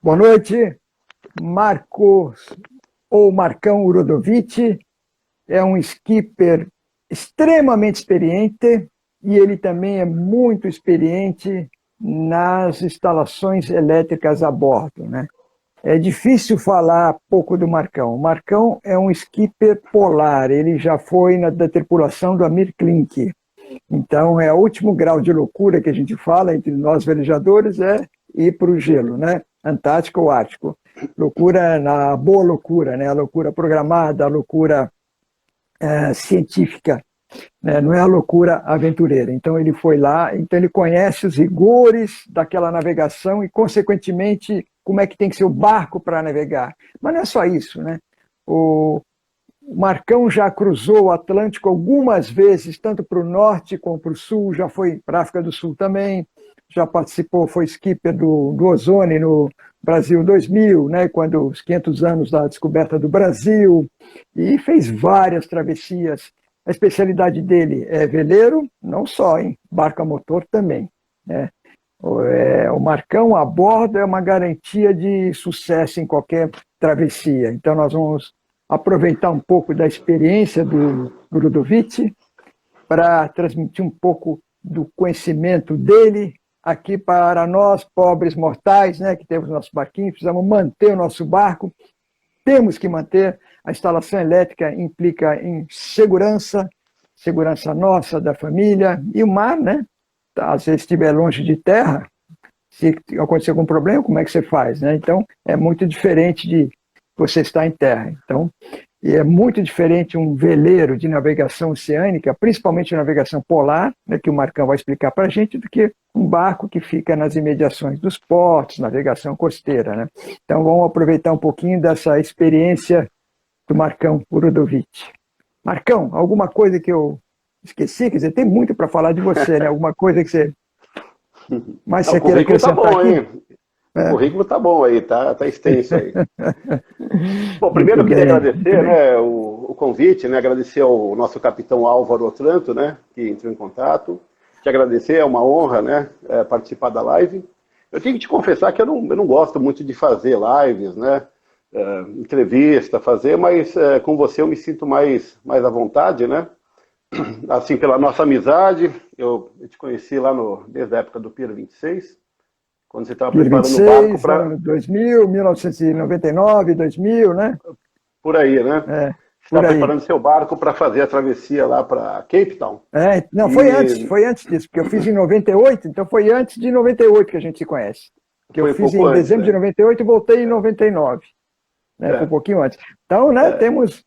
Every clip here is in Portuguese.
Boa noite. Marcos, ou Marcão Urodovic, é um skipper extremamente experiente e ele também é muito experiente nas instalações elétricas a bordo, né? É difícil falar pouco do Marcão. O Marcão é um skipper polar, ele já foi da tripulação do Amir Klink. Então, é o último grau de loucura que a gente fala entre nós velejadores, é ir para o gelo, né? Antártico ou Ártico. Loucura, na boa loucura, né? A loucura programada, a loucura científica, né? Não é a loucura aventureira. Então, ele foi lá, então ele conhece os rigores daquela navegação e, consequentemente, como é que tem que ser o barco para navegar. Mas não é só isso, né? O Marcão já cruzou o Atlântico algumas vezes, tanto para o norte como para o sul, já foi para a África do Sul também, já participou, foi skipper do Ozone no Brasil 2000, né, quando os 500 anos da descoberta do Brasil, e fez várias travessias. A especialidade dele é veleiro, não só, hein, barco a motor também, né. O Marcão a bordo é uma garantia de sucesso em qualquer travessia. Então nós vamos aproveitar um pouco da experiência do Ludovic para transmitir um pouco do conhecimento dele aqui para nós, pobres mortais, né, que temos nosso barquinho, precisamos manter o nosso barco, temos que manter. A instalação elétrica implica em segurança, segurança nossa, da família, e o mar, né, às vezes estiver longe de terra, se acontecer algum problema, como é que você faz, né? Então, é muito diferente de você estar em terra. Então, e é muito diferente um veleiro de navegação oceânica, principalmente navegação polar, né, que o Marcão vai explicar para a gente, do que um barco que fica nas imediações dos portos, navegação costeira, né? Então, vamos aproveitar um pouquinho dessa experiência do Marcão Urodovic. Marcão, alguma coisa que eu esqueci? Quer dizer, tem muito para falar de você, né? Alguma coisa que você... Mas Não, você o queira currículo tá acrescentar bom, aqui? hein? O currículo tá bom aí, tá extenso aí. Bom, primeiro Muito eu queria bem, muito agradecer, bem. né, o convite, né, agradecer ao nosso capitão Álvaro Otranto, né, que entrou em contato. Te agradecer, é uma honra, né, participar da live. Eu tenho que te confessar que eu não gosto muito de fazer lives, né, entrevista, mas com você eu me sinto mais à vontade, né. Assim, pela nossa amizade, eu te conheci lá desde a época do Pier 26, quando você estava Pier preparando o barco 26, para... ano 2000, 1999, 2000, né? Por aí, né? É, Você está por aí. preparando seu barco para fazer a travessia lá para Cape Town. Não, E foi antes disso, porque eu fiz em 98, então foi antes de 98 que a gente se conhece. Que eu foi um fiz pouco em antes, dezembro de né? 98 e voltei em 99, né? Foi um É, pouquinho antes. Então, né, é, temos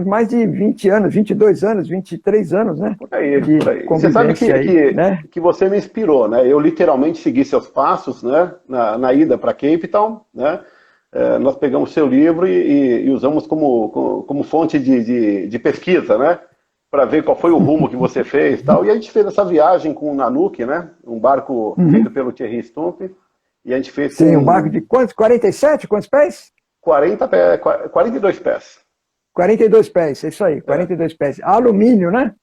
mais de 20 anos, 22 anos, 23 anos, né? por aí, De por aí. E você sabe convivência aí, né? que você me inspirou, né? Eu literalmente segui seus passos, né? Na ida para Cape Town, né? Nós pegamos seu livro e usamos como fonte de pesquisa, né? Para ver qual foi o rumo que você fez e tal. E a gente fez essa viagem com o Nanook, né? Um barco Uhum. feito pelo Thierry Stump. E a gente fez Sim, um barco com de quantos? 47? Quantos pés? 42 pés. 42 pés, é isso aí, É, 42 pés. Alumínio, né?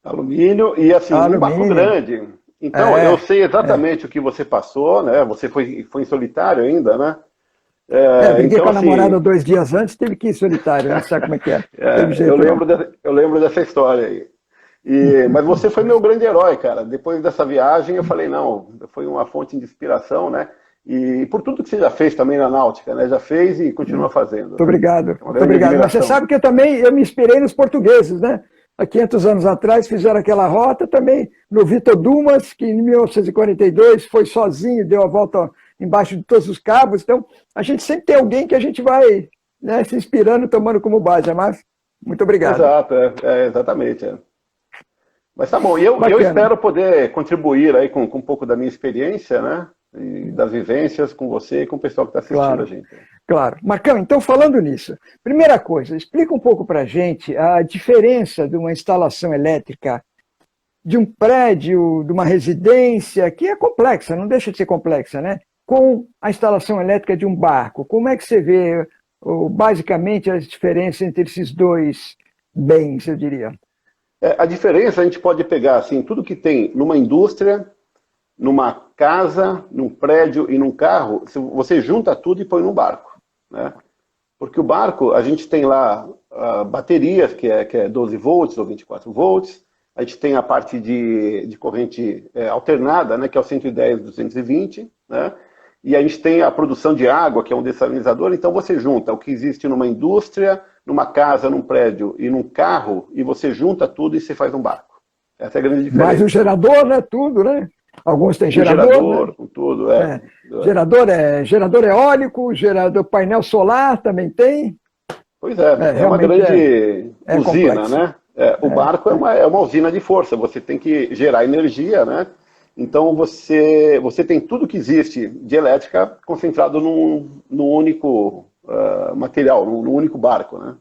alumínio e assim, um barco Alumínio. grande. Então, eu É, sei é. exatamente o que você passou, né? Você foi em solitário ainda, né? Briguei Então, com a namorada assim, 2 dias antes, teve que ir solitário, né? Sabe como é que é? Teve eu jeito não. lembro, eu lembro dessa história aí. Mas você foi meu grande herói, cara. Depois dessa viagem, eu falei, não, foi uma fonte de inspiração, né? E por tudo que você já fez também na Náutica, né? Já fez e continua fazendo, Muito né? obrigado, É uma muito grande obrigado. Mas você admiração. sabe que eu me inspirei nos portugueses, né? Há 500 anos atrás fizeram aquela rota também no Vitor Dumas, que em 1942 foi sozinho, deu a volta embaixo de todos os cabos. Então, a gente sempre tem alguém que a gente vai, né, se inspirando, tomando como base. Mas muito obrigado. Exato, exatamente. É. Mas tá bom, e eu Bacana. espero poder contribuir aí com um pouco da minha experiência, né? E das vivências com você e com o pessoal que está assistindo a Claro. gente. Claro. Marcão, então falando nisso, primeira coisa, explica um pouco para a gente a diferença de uma instalação elétrica de um prédio, de uma residência, que é complexa, não deixa de ser complexa, né? Com a instalação elétrica de um barco. Como é que você vê, basicamente, a diferença entre esses dois bens, eu diria? A diferença a gente pode pegar assim, tudo que tem numa indústria, numa casa, num prédio e num carro, você junta tudo e põe num barco, né? Porque o barco, a gente tem lá baterias, que é 12 volts ou 24 volts, a gente tem a parte de corrente alternada, né, que é o 110, 220, né? E a gente tem a produção de água, que é um dessalinizador. Então você junta o que existe numa indústria, numa casa, num prédio e num carro, e você junta tudo e você faz um barco. Essa é a grande diferença. Mas o gerador, né? Tudo, né? Alguns têm Com gerador, gerador, né? com tudo, Gerador eólico, gerador painel solar também tem. Pois é uma Realmente grande usina, complexo. né? O barco é uma usina de força, você tem que gerar energia, né? Então você tem tudo que existe de elétrica concentrado num único material, num único barco, né?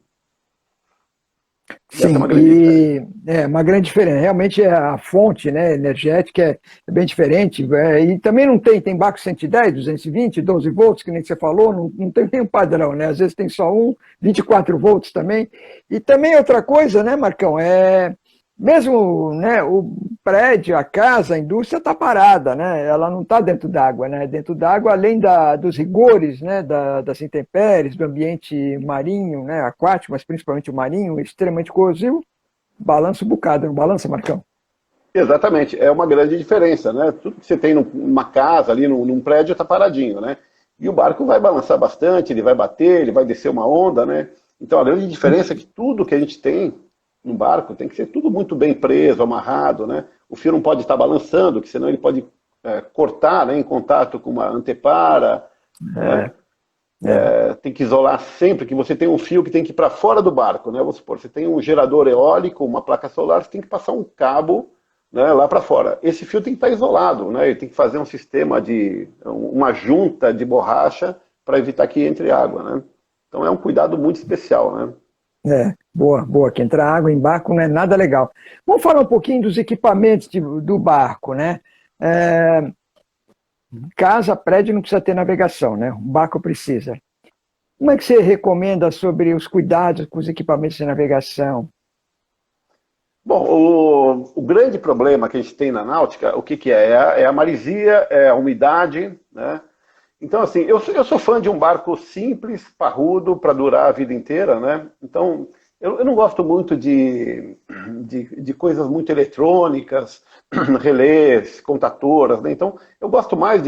Sim, uma grande diferença. Realmente a fonte, né, energética é bem diferente. E também não tem barco 110, 220, 12 volts, que nem você falou, não tem um padrão, né? Às vezes tem só 24 volts também. E também outra coisa, né, Marcão, mesmo, né, o prédio, a casa, a indústria está parada, né? Ela não está dentro d'água, né? Dentro d'água, além dos rigores, né, das intempéries, do ambiente marinho, né, aquático, mas principalmente o marinho, extremamente corrosivo, balança um bocado, não balança, Marcão? Exatamente, é uma grande diferença, né? Tudo que você tem numa casa, ali num prédio, está paradinho, né? E o barco vai balançar bastante, ele vai bater, ele vai descer uma onda, né? Então a grande diferença é que tudo que a gente tem no barco tem que ser tudo muito bem preso, amarrado, né? O fio não pode estar balançando, que senão ele pode cortar, né, em contato com uma antepara, né? Tem que isolar sempre, que você tem um fio que tem que ir para fora do barco, né? Vamos supor, você tem um gerador eólico, uma placa solar, você tem que passar um cabo, né, lá para fora. Esse fio tem que estar isolado, né? Ele tem que fazer um sistema uma junta de borracha para evitar que entre água, né? Então é um cuidado muito especial, né? Boa, que entrar água em barco não é nada legal. Vamos falar um pouquinho dos equipamentos do barco, né? Casa, prédio não precisa ter navegação, né? O barco precisa. Como é que você recomenda sobre os cuidados com os equipamentos de navegação? Bom, o grande problema que a gente tem na náutica, o que é? É a maresia, é a umidade, né? Então, assim, eu sou fã de um barco simples, parrudo, para durar a vida inteira, né? Então, eu não gosto muito de coisas muito eletrônicas, relés, contatoras, né? Então, eu gosto mais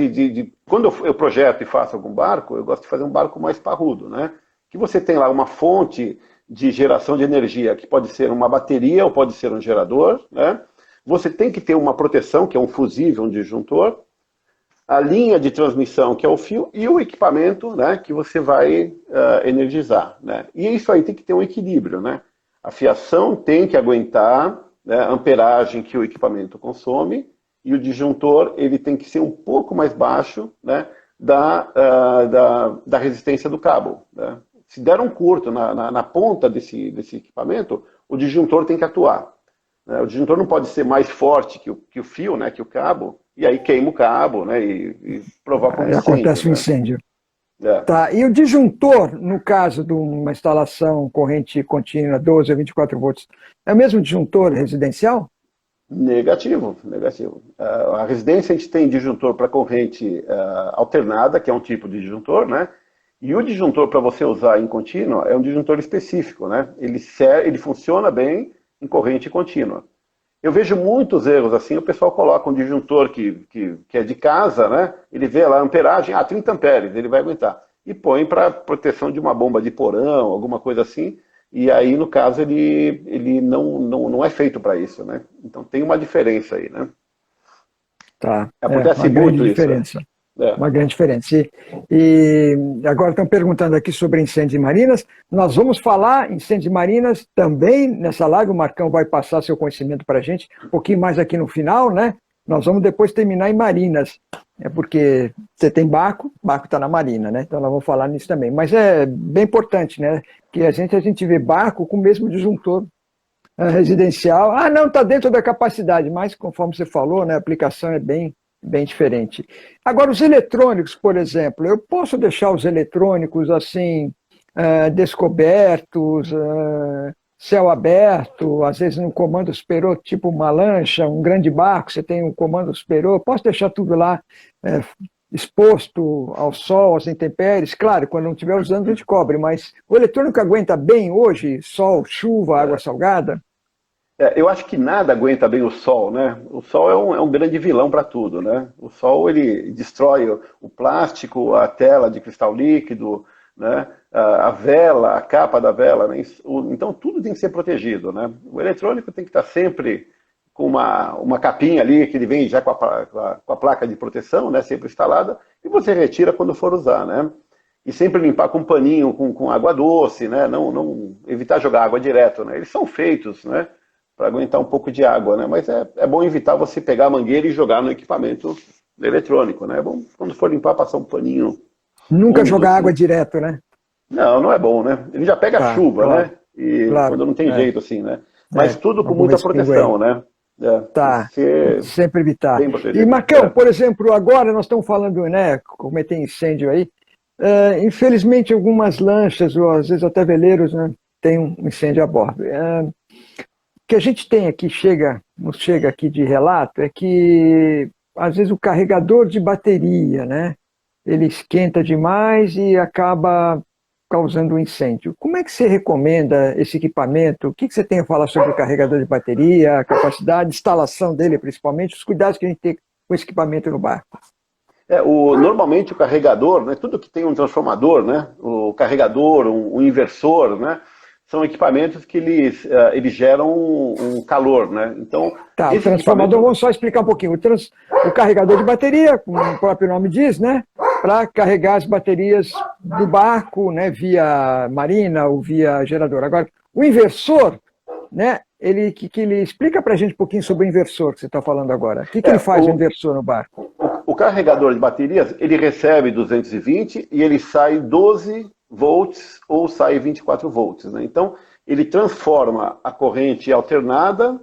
quando eu projeto e faço algum barco, eu gosto de fazer um barco mais parrudo, né? Que você tem lá uma fonte de geração de energia, que pode ser uma bateria ou pode ser um gerador, né? Você tem que ter uma proteção, que é um fusível, um disjuntor, a linha de transmissão, que é o fio, e o equipamento, né, que você vai energizar, né? E isso aí tem que ter um equilíbrio, né? A fiação tem que aguentar, né, a amperagem que o equipamento consome, e o disjuntor ele tem que ser um pouco mais baixo, né, da resistência do cabo, né? Se der um curto na ponta desse equipamento, o disjuntor tem que atuar, né? O disjuntor não pode ser mais forte que o fio, né, que o cabo, e aí queima o cabo, né, e provoca um incêndio. Acontece um incêndio. Tá. E o disjuntor, no caso de uma instalação corrente contínua 12 a 24 volts, é o mesmo disjuntor residencial? Negativo. A residência a gente tem disjuntor para corrente alternada, que é um tipo de disjuntor, né? E o disjuntor para você usar em contínua é um disjuntor específico, né? Ele funciona bem em corrente contínua. Eu vejo muitos erros assim, o pessoal coloca um disjuntor que é de casa, né? Ele vê lá a amperagem, 30 amperes, ele vai aguentar. E põe para proteção de uma bomba de porão, alguma coisa assim, e aí, no caso, ele não é feito para isso, né? Então tem uma diferença aí, né? Tá. Acontece muito isso. Uma grande diferença. E agora estão perguntando aqui sobre incêndios em marinas. Nós vamos falar em incêndios em marinas também nessa live. O Marcão vai passar seu conhecimento para a gente um pouquinho mais aqui no final, né? Nós vamos depois terminar em marinas. Porque você tem barco está na marina, né? Então nós vamos falar nisso também. Mas é bem importante, né? Que a gente vê barco com o mesmo disjuntor residencial. Não, está dentro da capacidade, mas conforme você falou, né, a aplicação é bem diferente. Agora, os eletrônicos, por exemplo, eu posso deixar os eletrônicos assim, descobertos, céu aberto, às vezes no comando superior, tipo uma lancha, um grande barco, você tem um comando superior, posso deixar tudo lá é, exposto ao sol, às intempéries, claro, quando não estiver usando a gente cobre, mas o eletrônico aguenta bem hoje, sol, chuva, água salgada? Eu acho que nada aguenta bem o sol, né? O sol é um grande vilão para tudo, né? O sol ele destrói o plástico, a tela de cristal líquido, né? A vela, a capa da vela, né? Então tudo tem que ser protegido, né? O eletrônico tem que estar sempre com uma capinha ali que ele vem já com a placa de proteção, né? Sempre instalada e você retira quando for usar, né? E sempre limpar com um paninho, com água doce, né? Não evitar jogar água direto, né? Eles são feitos, né? Para aguentar um pouco de água, né? Mas é bom evitar você pegar a mangueira e jogar no equipamento eletrônico, né? É bom, quando for limpar, passar um paninho Nunca úmido, jogar assim. água direto, né? Não é bom, né? Ele já pega Tá, chuva, claro, né? E claro. quando não tem jeito, assim, né? Mas tudo com muita Algumas pinguim. proteção, né? Tem que Tá, ser sempre evitar. bem E, protegido. Marcão, por exemplo, agora nós estamos falando, né, como tem incêndio aí, infelizmente algumas lanchas, ou às vezes até veleiros, né, tem um incêndio a bordo. O que a gente tem aqui, nos chega aqui de relato, é que às vezes o carregador de bateria, né, ele esquenta demais e acaba causando um incêndio. Como é que você recomenda esse equipamento? O que você tem a falar sobre o carregador de bateria, a capacidade de instalação dele, principalmente, os cuidados que a gente tem com esse equipamento no barco? Normalmente o carregador, né, tudo que tem um transformador, né, o carregador, um inversor, né, são equipamentos que eles geram um calor, né? Então, Tá, o esse transformador, equipamento. vamos só explicar um pouquinho. O carregador de bateria, como o próprio nome diz, né, para carregar as baterias do barco, né, via marina ou via gerador. Agora, o inversor, né, que ele explica para a gente um pouquinho sobre o inversor que você está falando agora. O que ele faz, o O, inversor no barco? o carregador de baterias, ele recebe 220 e ele sai 12 volts ou sai 24 volts, né? Então, ele transforma a corrente alternada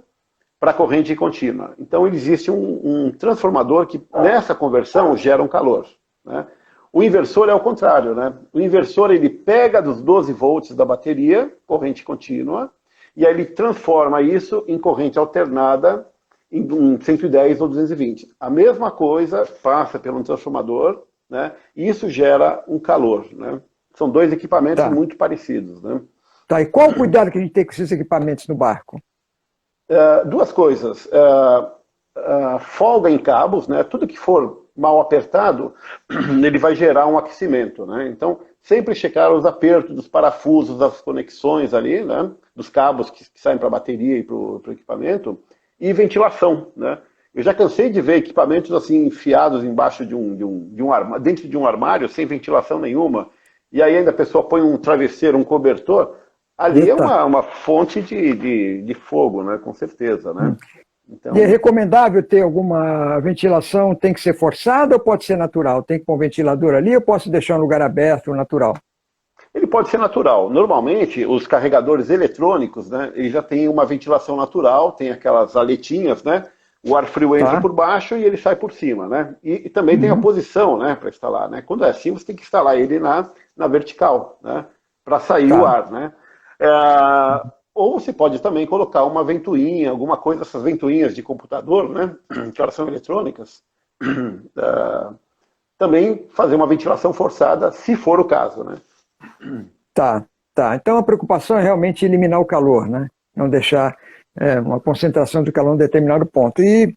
para a corrente contínua. Então, existe um transformador que, nessa conversão, gera um calor, né? O inversor é o contrário, né? O inversor, ele pega dos 12 volts da bateria, corrente contínua, e aí ele transforma isso em corrente alternada em 110 ou 220. A mesma coisa passa pelo transformador, né? E isso gera um calor, né? São dois equipamentos Tá, muito parecidos, né? tá. E qual o cuidado que a gente tem com esses equipamentos no barco? Duas coisas. Folga em cabos, né? Tudo que for mal apertado, ele vai gerar um aquecimento, né? Então, sempre checar os apertos dos parafusos, das conexões ali, né? Dos cabos que saem para a bateria e para o equipamento, e ventilação, né? Eu já cansei de ver equipamentos assim enfiados embaixo dentro de um armário, sem ventilação nenhuma, e aí ainda a pessoa põe um travesseiro, um cobertor, ali é Eita. uma fonte de fogo, né? Com certeza, né? E é Então, recomendável ter alguma ventilação? Tem que ser forçada ou pode ser natural? Tem que pôr um ventilador ali ou posso deixar um lugar aberto, natural? ele pode ser natural. Normalmente, os carregadores eletrônicos, né, eles já têm uma ventilação natural, tem aquelas aletinhas, né? O ar frio entra Tá? por baixo e ele sai por cima, né? E também tem a Uhum. posição, né, para instalar, né? Quando é assim, você tem que instalar ele na vertical, né? Para sair o Tá. ar, né? É, ou você pode também colocar uma ventoinha, alguma coisa, essas ventoinhas de computador, né? Que elas são eletrônicas. Também fazer uma ventilação forçada, se for o caso, né? Tá. Tá. Então a preocupação é realmente eliminar o calor, né? Não deixar uma concentração de calor em determinado ponto. E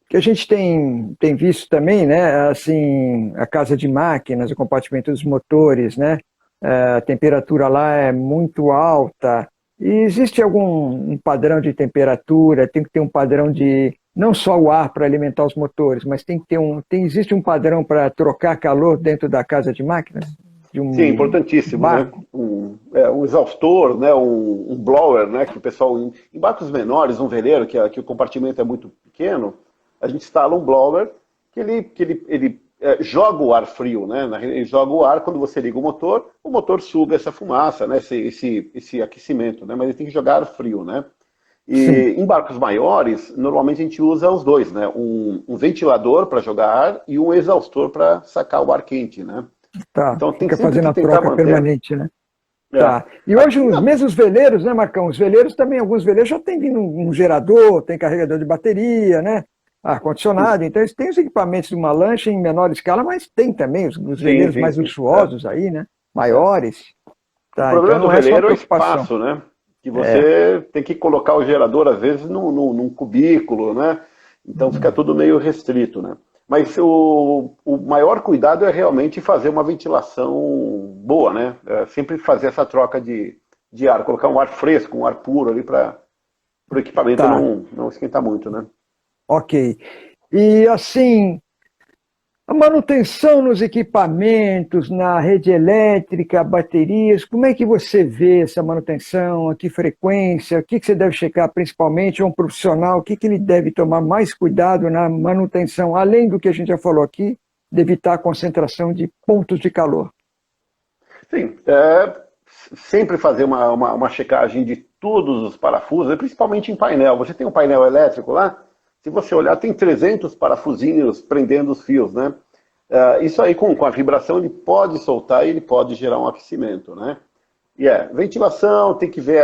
que a gente tem visto também, né? Assim, a casa de máquinas, o compartimento dos motores, né? A temperatura lá é muito alta. E existe algum um padrão de temperatura? Tem que ter um padrão de não só o ar para alimentar os motores, mas tem que ter existe um padrão para trocar calor dentro da casa de máquinas de Sim, um importantíssimo, né? barco? Um exaustor, né? Um blower, né? Que o pessoal, em barcos menores, um veleiro, que o compartimento é muito pequeno, a gente instala um blower que ele joga o ar frio, né? Ele joga o ar quando você liga o motor suga essa fumaça, né? Esse aquecimento, né? Mas ele tem que jogar ar frio, né? Sim, E em barcos maiores, normalmente a gente usa os dois, né? Um ventilador para jogar ar e um exaustor para sacar o ar quente, né? tá. Então tem Fica sempre fazendo que a tentar troca manter. permanente, né? Tá. E hoje os mesmos veleiros, né, Marcão? Os veleiros também, alguns veleiros já tem vindo um gerador, tem carregador de bateria, né? Ar-condicionado. Então eles têm os equipamentos de uma lancha em menor escala, mas tem também os veleiros mais luxuosos aí, né? Maiores. O Tá, problema então do não é só veleiro é o preocupação. espaço, né? Que você tem que colocar o gerador, às vezes, num cubículo, né? Então fica tudo meio restrito, né? Mas o maior cuidado é realmente fazer uma ventilação boa, né? Sempre fazer essa troca de ar, colocar um ar fresco, um ar puro ali para o equipamento Tá, não esquentar muito, né? ok. E assim, a manutenção nos equipamentos, na rede elétrica, baterias, como é que você vê essa manutenção? A que frequência? O que você deve checar principalmente? Um profissional, o que ele deve tomar mais cuidado na manutenção, além do que a gente já falou aqui, de evitar a concentração de pontos de calor? Sim, sempre fazer uma checagem de todos os parafusos, principalmente em painel. Você tem um painel elétrico lá, se você olhar, tem 300 parafusinhos prendendo os fios, né? Isso aí, com a vibração, ele pode soltar e ele pode gerar um aquecimento, né? E ventilação, tem que ver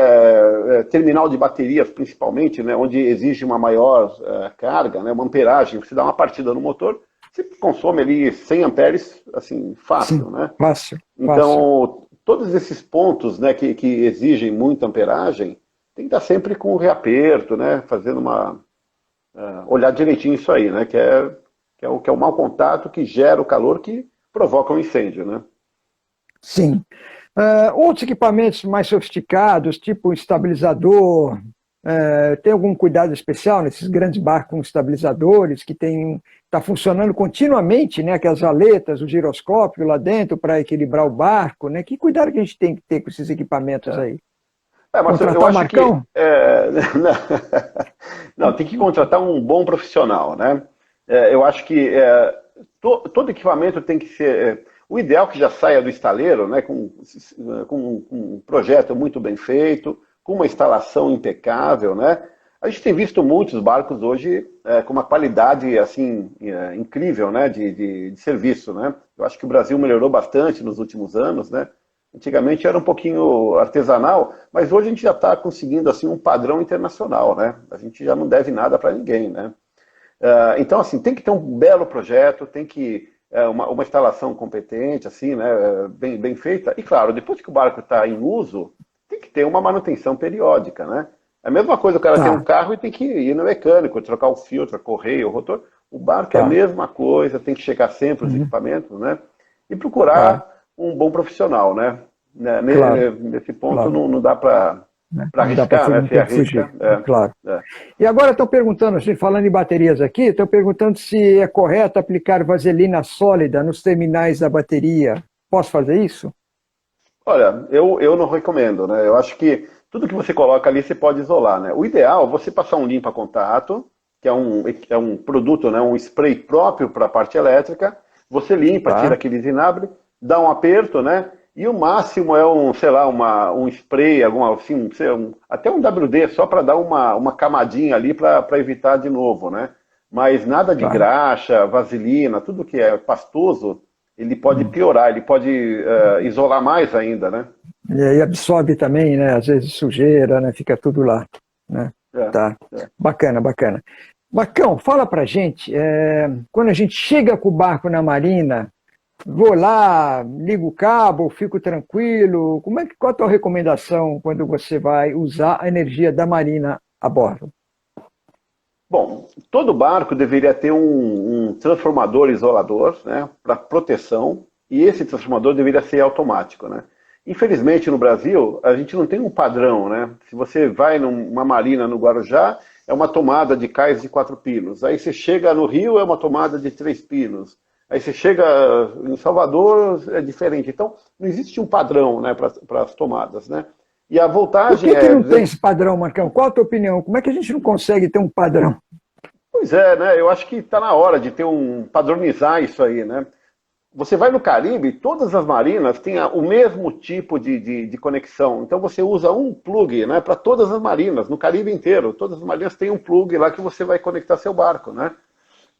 terminal de baterias, principalmente, né? Onde exige uma maior carga, né? Uma amperagem. Você dá uma partida no motor, você consome ali 100 amperes, assim, fácil, Sim, né? fácil, fácil. Então, todos esses pontos, né, que exigem muita amperagem, tem que estar sempre com o reaperto, né? Fazendo olhar direitinho isso aí, né? Que é o mau contato que gera o calor que provoca um incêndio, né? Sim. Outros equipamentos mais sofisticados, tipo estabilizador, tem algum cuidado especial nesses grandes barcos com estabilizadores que está funcionando continuamente, né? Aquelas aletas, o giroscópio lá dentro para equilibrar o barco, né? Que cuidado que a gente tem que ter com esses equipamentos aí? Mas eu Contratar o acho que Marcão? não, tem que contratar um bom profissional, né? Eu acho que todo equipamento tem que ser. O ideal é que já saia do estaleiro, né? Com um projeto muito bem feito, com uma instalação impecável, né? A gente tem visto muitos barcos hoje com uma qualidade assim incrível, né? De serviço, né? Eu acho que o Brasil melhorou bastante nos últimos anos, né? Antigamente era um pouquinho artesanal, mas hoje a gente já está conseguindo assim um padrão internacional, né? A gente já não deve nada para ninguém, né? Então, assim, tem que ter um belo projeto, tem que uma instalação competente, assim, né? Bem feita. E claro, depois que o barco está em uso, tem que ter uma manutenção periódica, né? É a mesma coisa, o cara tem um Tá, carro e tem que ir no mecânico, trocar o filtro, a correia, o rotor. O barco é a tá, mesma coisa, tem que checar sempre os uhum, equipamentos, né? E tá, procurar um bom profissional, né? claro, Nesse ponto claro. não dá para Né? Não dá para arriscar, né? não Você tem que fugir, arrisca. claro. É. E agora estão perguntando, assim, falando em baterias aqui, estão perguntando se é correto aplicar vaselina sólida nos terminais da bateria. Posso fazer isso? Olha, eu não recomendo, né? Eu acho que tudo que você coloca ali você pode isolar, né? O ideal é você passar um limpa-contato, que é um produto, né? Um spray próprio para a parte elétrica. Você limpa, tira Tá, aquele vinagre, dá um aperto, né? E o máximo é sei lá, um spray, assim, até um WD, só para dar uma camadinha ali para evitar de novo, né? Mas nada de tá. graxa, vaselina, tudo que é pastoso, ele pode Hum. piorar, ele pode isolar mais ainda, né? E aí absorve também, né? Às vezes sujeira, né? Fica tudo lá, né? É, Tá. é. Bacana, bacana. Marcão, fala pra gente, quando a gente chega com o barco na marina, vou lá, ligo o cabo, fico tranquilo. Qual a tua recomendação quando você vai usar a energia da marina a bordo? Bom, todo barco deveria ter um transformador isolador, né, para proteção, e esse transformador deveria ser automático, né? Infelizmente, no Brasil, a gente não tem um padrão, né? Se você vai numa marina no Guarujá, é uma tomada de cais de 4 pinos. Aí você chega no Rio, é uma tomada de 3 pinos. Aí você chega em Salvador, é diferente. Então, não existe um padrão, né, para as tomadas, né? E a Por voltagem que que é não tem 200. esse padrão, Marcão? Qual a tua opinião? Como é que a gente não consegue ter um padrão? Pois é, né? Eu acho que está na hora de ter padronizar isso aí, né? Você vai no Caribe, todas as marinas têm o mesmo tipo de conexão. Então você usa um plug, né, para todas as marinas, no Caribe inteiro. Todas as marinas têm um plug lá que você vai conectar seu barco, né?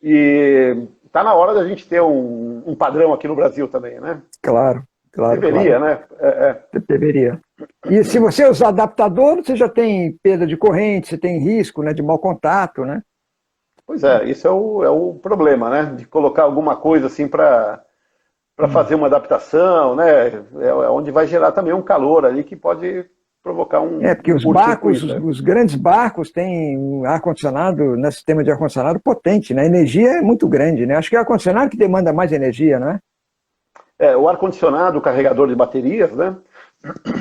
E está na hora da gente ter um padrão aqui no Brasil também, né? Claro, Claro, Deveria, claro. né? Deveria. E se você usar adaptador, você já tem perda de corrente, você tem risco, né, de mau contato, né? Pois é, isso é o problema, né? De colocar alguma coisa assim para fazer uma adaptação, né? É onde vai gerar também um calor ali que pode provocar Porque um os barcos, curto-circuito, né? os grandes barcos têm um ar-condicionado, né, sistema de ar-condicionado potente, né? A energia é muito grande, né? Acho que é o ar-condicionado que demanda mais energia, não é? O ar-condicionado, o carregador de baterias, né?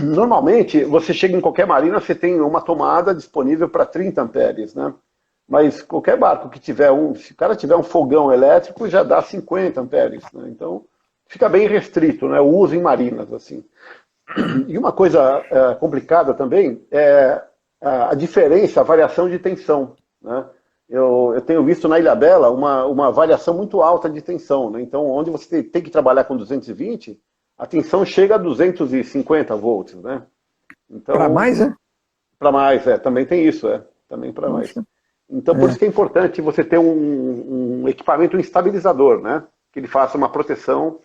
Normalmente, você chega em qualquer marina, você tem uma tomada disponível para 30 amperes, né? Mas qualquer barco que tiver se o cara tiver um fogão elétrico, já dá 50 amperes, né? Então, fica bem restrito, né? O uso em marinas, assim. E uma coisa complicada também é a diferença, a variação de tensão, né? Eu tenho visto na Ilhabela uma variação muito alta de tensão, né? Então, onde você tem que trabalhar com 220, a tensão chega a 250 volts, né? Para Então, mais, né? para mais, também tem isso, também para mais. Nossa. Então, por isso que é importante você ter um equipamento estabilizador, né? Que ele faça uma proteção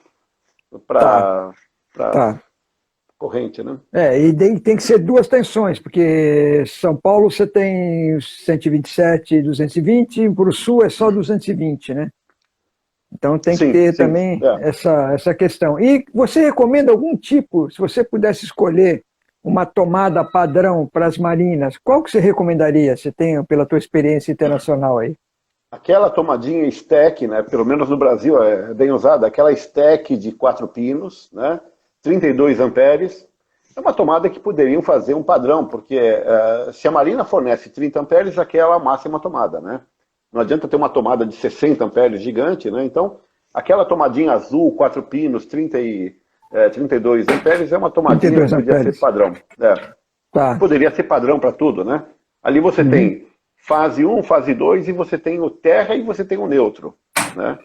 Tá, para tá. corrente, né? E tem que ser duas tensões, porque São Paulo você tem 127 e 220, para o sul é só 220, né? Então tem que Sim, ter sim. também essa questão. E você recomenda algum tipo, se você pudesse escolher uma tomada padrão para as marinas, qual que você recomendaria? Você tem, pela tua experiência internacional aí? Aquela tomadinha stack, né? Pelo menos no Brasil é bem usada, aquela stack de 4 pinos, né? 32 amperes. É uma tomada que poderiam fazer um padrão, porque se a marina fornece 30 amperes, aquela é a máxima tomada, né? Não adianta ter uma tomada de 60 amperes gigante, né? Então, aquela tomadinha azul, 4 pinos, 32 amperes, é uma tomadinha que 32 podia ser amperes. padrão. Tá. Poderia ser padrão para tudo, né? Ali você Uhum. tem fase 1, fase 2, e você tem o terra e você tem o neutro, né?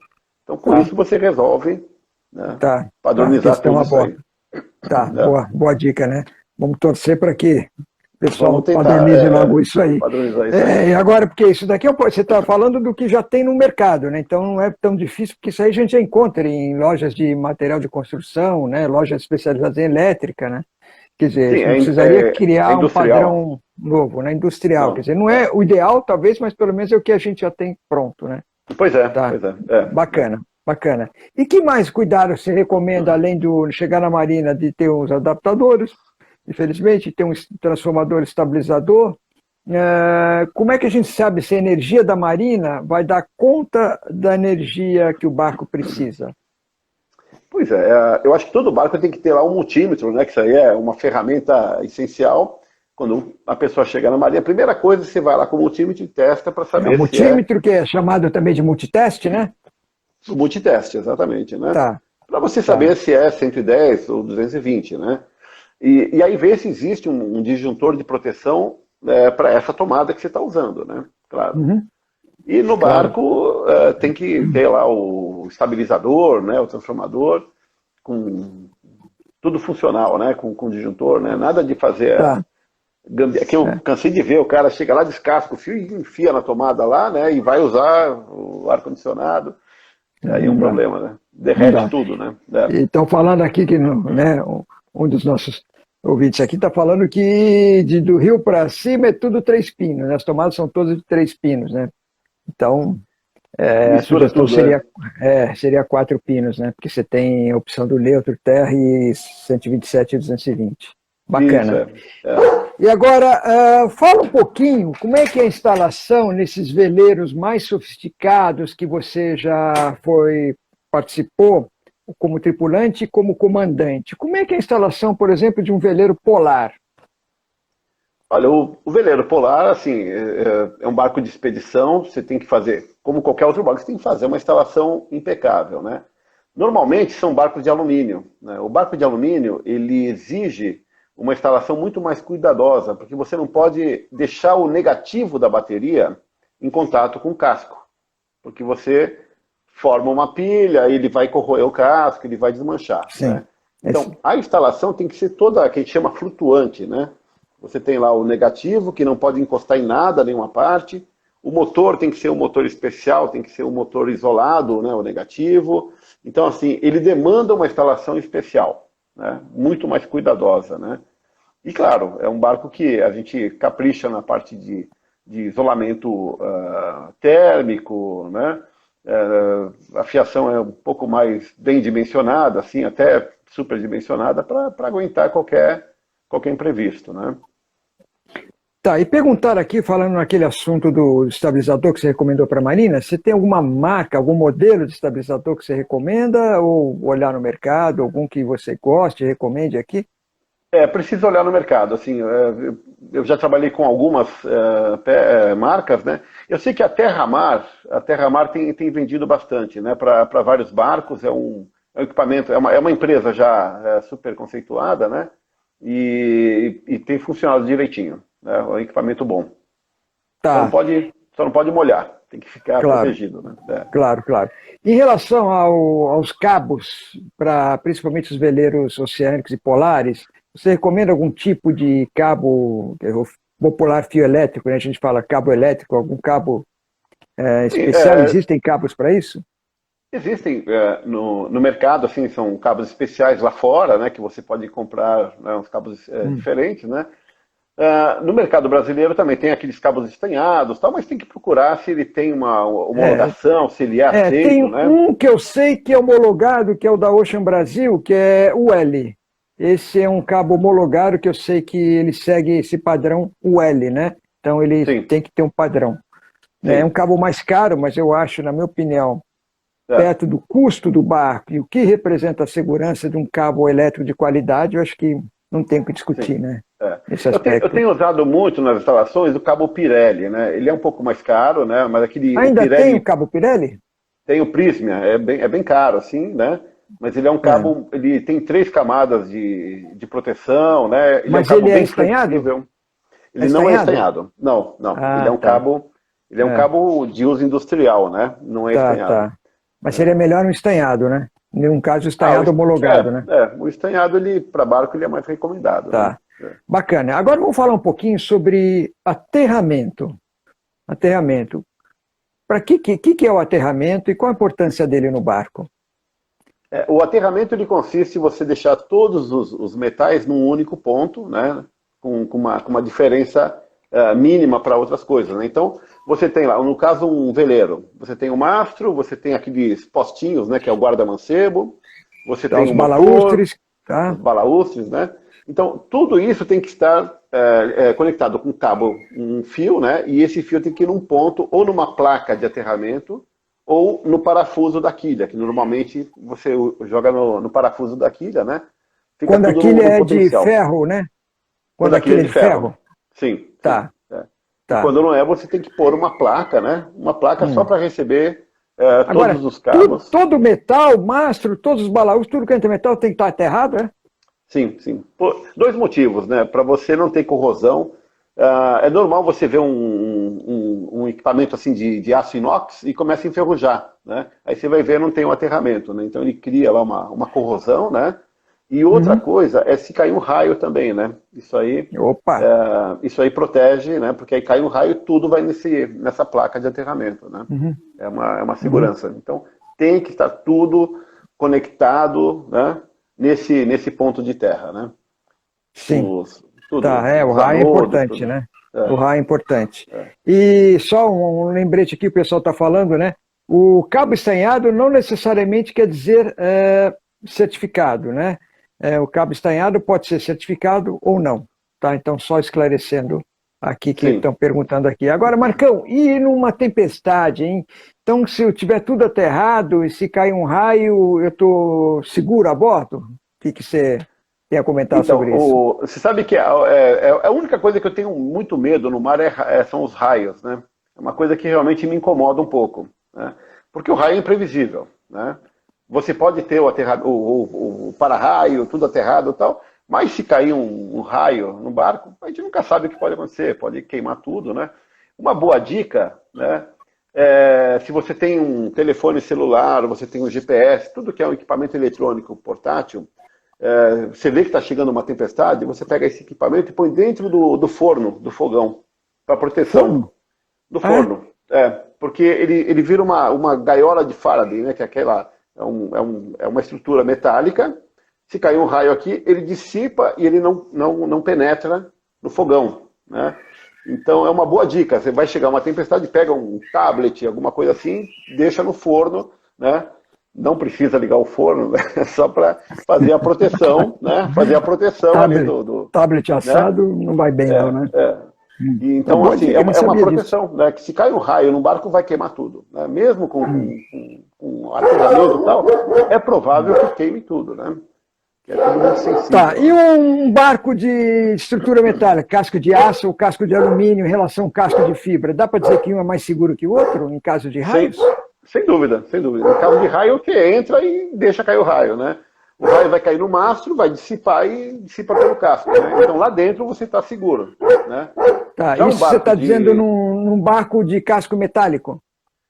Então, com Tá, isso, você resolve, né, tá, tá. A padronizar questão tudo é isso boa. aí. Tá, Né? boa dica, né? Vamos torcer para que o pessoal Vamos tentar padronize logo isso aí. padronizar isso aí. E agora, porque isso daqui você está falando do que já tem no mercado, né? Então não é tão difícil, porque isso aí a gente já encontra em lojas de material de construção, né? Lojas especializadas em elétrica, né? Quer dizer, Sim, não precisaria é criar um industrial. padrão novo, né? Industrial. Quer Não. dizer, não é o ideal, talvez, mas pelo menos é o que a gente já tem pronto, né? Pois é, Tá. pois é. Bacana, bacana. E que mais cuidado você recomenda, além do chegar na marina, de ter uns adaptadores, infelizmente, ter um transformador estabilizador? Como é que a gente sabe se a energia da marina vai dar conta da energia que o barco precisa? Pois é, eu acho que todo barco tem que ter lá um multímetro, né? Que isso aí é uma ferramenta essencial. Quando a pessoa chega na marinha, a primeira coisa você vai lá com o multímetro e testa para O saber se é multímetro, que é chamado também de multiteste, né? o multiteste, exatamente, né? Tá, Para você tá. saber se é 110 ou 220, né? E aí ver se existe um disjuntor de proteção para essa tomada que você está usando, né? Claro. Uhum, E no claro. barco tem que ter lá o estabilizador, né? O transformador, com tudo funcional, né? Com disjuntor, né? Nada de fazer Tá. que eu cansei de ver, o cara chega lá, descasca o fio e enfia na tomada lá, né? E vai usar o ar-condicionado. Aí é um Não dá, problema, né? não Derrete dá. tudo, né? E estão falando aqui que, né, um dos nossos ouvintes aqui está falando que do Rio para cima é tudo 3 pinos, né? As tomadas são todas de 3 pinos, né? Então, a Mistura sugestão tudo, né? seria 4 pinos, né? Porque você tem a opção do neutro, terra e 127 e 220. Isso, Bacana. é. E agora, fala um pouquinho, como é que é a instalação nesses veleiros mais sofisticados que você já participou como tripulante e como comandante? Como é que é a instalação, por exemplo, de um veleiro polar? Olha, o veleiro polar, assim, é um barco de expedição, você tem que fazer, como qualquer outro barco, você tem que fazer uma instalação impecável, né? Normalmente são barcos de alumínio, né? O barco de alumínio, ele exige uma instalação muito mais cuidadosa, porque você não pode deixar o negativo da bateria em contato com o casco, porque você forma uma pilha, ele vai corroer o casco, ele vai desmanchar, Sim. né? Então, a instalação tem que ser toda, que a gente chama flutuante, né? Você tem lá o negativo, que não pode encostar em nada, nenhuma parte. O motor tem que ser um motor especial, tem que ser um motor isolado, né, o negativo. Então, assim, ele demanda uma instalação especial, né? Muito mais cuidadosa, né? E claro, é um barco que a gente capricha na parte de isolamento térmico, né? A fiação é um pouco mais bem dimensionada, assim, até superdimensionada para aguentar qualquer imprevisto, né? Tá, e perguntaram aqui, falando naquele assunto do estabilizador que você recomendou para a Marina, você tem alguma marca, algum modelo de estabilizador que você recomenda, ou olhar no mercado, algum que você goste, recomende aqui? Precisa olhar no mercado, assim, eu já trabalhei com algumas marcas, né? Eu sei que a Terra Mar tem vendido bastante, né? Para vários barcos, é um equipamento, é uma empresa já super conceituada, né? E tem funcionado direitinho, né? É um equipamento bom. Tá, Só não pode molhar, tem que ficar claro, protegido, né? claro, claro. Em relação aos cabos, para principalmente os veleiros oceânicos e polares, você recomenda algum tipo de cabo, o popular fio elétrico, né? A gente fala cabo elétrico, algum cabo Sim, especial? Existem cabos para isso? existem no mercado, assim, são cabos especiais lá fora, né? Que você pode comprar, né, uns cabos diferentes, né? No mercado brasileiro também tem aqueles cabos estanhados, tal, mas tem que procurar se ele tem uma homologação, se ele é Tem aceito, né? um que eu sei que é homologado, que é o da Ocean Brasil, que é o L. Esse é um cabo homologado que eu sei que ele segue esse padrão UL, né? Então ele Sim, tem que ter um padrão. É um sim. cabo mais caro, mas eu acho, na minha opinião, É, perto do custo do barco e o que representa a segurança de um cabo elétrico de qualidade, eu acho que não tem o que sim. discutir, né? É. Nesse Eu aspecto. tenho usado muito nas instalações o cabo Pirelli, né? Ele é um pouco mais caro, né? Mas o Ainda tem o Pirelli cabo Pirelli? tem o Prisma, é bem caro, assim, né? Mas ele é um É. cabo, ele tem 3 camadas de proteção, né? Ele é um Mas cabo ele é bem estanhado? flexível. É Ele não é estanhado? estanhado. Não, não. Ah, tá. Ele é um É, cabo de uso industrial, né? Não é tá, estanhado. tá. Mas seria melhor um estanhado, né? Num caso, Ah, estanhado homologado, né? o estanhado, ele, para barco, ele é mais recomendado, né? Tá. Bacana. Agora vamos falar um pouquinho sobre aterramento. Aterramento. Para que é o aterramento e qual a importância dele no barco? O aterramento, ele consiste em você deixar todos os metais num único ponto, né? Com uma diferença mínima para outras coisas, né? Então, você tem lá, no caso, um veleiro. Você tem o mastro, você tem aqueles postinhos, né? Que é o guarda-mancebo. Você Tá, tem os o motor, balaústres, os tá? balaústres, né? Então, tudo isso tem que estar conectado com um cabo, um fio, né? E esse fio tem que ir num ponto, ou numa placa de aterramento, ou no parafuso da quilha, que normalmente você joga no parafuso da quilha, né? Fica Quando a tudo quilha no é de potencial. ferro, né? Quando Quando a a quilha é quilha é de de ferro. ferro? Sim, sim. Tá, E tá. quando não é, você tem que pôr uma placa, né? Uma placa só Hum. para receber todos Agora, os cabos. todo metal, mastro, todos os balaústres, tudo que é metal tem que estar aterrado, né? Sim, sim. Por 2 motivos, né? Para você não ter corrosão, é normal você ver um equipamento assim de aço inox e começa a enferrujar, né? Aí você vai ver não tem um aterramento, né? Então ele cria lá uma corrosão, né? E outra Uhum. coisa é se cair um raio também, né? Opa, Isso aí protege, né? Porque aí cai um raio, tudo vai nessa placa de aterramento, né? uhum. É uma Uhum. segurança. Então tem que estar tudo conectado, né? Nesse ponto de terra, né? Sim. Tudo, Tá, o os raio é anodos, importante, tudo. né? O É, raio é importante. é. E só um lembrete aqui, o pessoal está falando, né? O cabo estanhado não necessariamente quer dizer certificado, né? O cabo estanhado pode ser certificado ou não, tá? Então, só esclarecendo aqui que Sim. estão perguntando aqui. Agora, Marcão, e numa tempestade, hein? Então, se eu tiver tudo aterrado e se cair um raio, eu estou seguro a bordo? O que você tem a comentar Então, sobre isso? você sabe que a única coisa que eu tenho muito medo no mar são os raios, né? É uma coisa que realmente me incomoda um pouco, né? Porque o raio é imprevisível, né? Você pode ter o para-raio, tudo aterrado e tal, mas se cair um raio no barco, a gente nunca sabe o que pode acontecer, pode queimar tudo, né? Uma boa dica, né? Se você tem um telefone celular, você tem um GPS, tudo que é um equipamento eletrônico portátil, você vê que está chegando uma tempestade, você pega esse equipamento e põe dentro do forno, do fogão, para proteção Forno? do Ah, é? forno. Porque ele vira uma gaiola de Faraday, né, que é aquela, é uma estrutura metálica, Se cair um raio aqui, ele dissipa e ele não penetra no fogão, né? Então é uma boa dica. Você vai chegar uma tempestade, pega um tablet, alguma coisa assim, deixa no forno, né? Não precisa ligar o forno, né? Só para fazer a proteção, né? Fazer a proteção tablet, ali do tablet assado, né? não vai bem não, né? E, então, boa assim, dica, não é uma sabia proteção, né? Que se cai um raio no barco, vai queimar tudo, né? Mesmo com aterramento e tal, é provável que queime tudo, né? Que é tudo muito sensível. Tá, e um barco de estrutura metálica, casco de aço ou casco de alumínio em relação ao casco de fibra, dá para dizer que um é mais seguro que o outro em caso de raios? Sem dúvida, sem dúvida. Em caso de raio, você entra e deixa cair o raio, né? O raio vai cair no mastro, vai dissipar e dissipa pelo casco, né? Então lá dentro você está seguro, né? Tá, já isso você está dizendo num barco de casco metálico?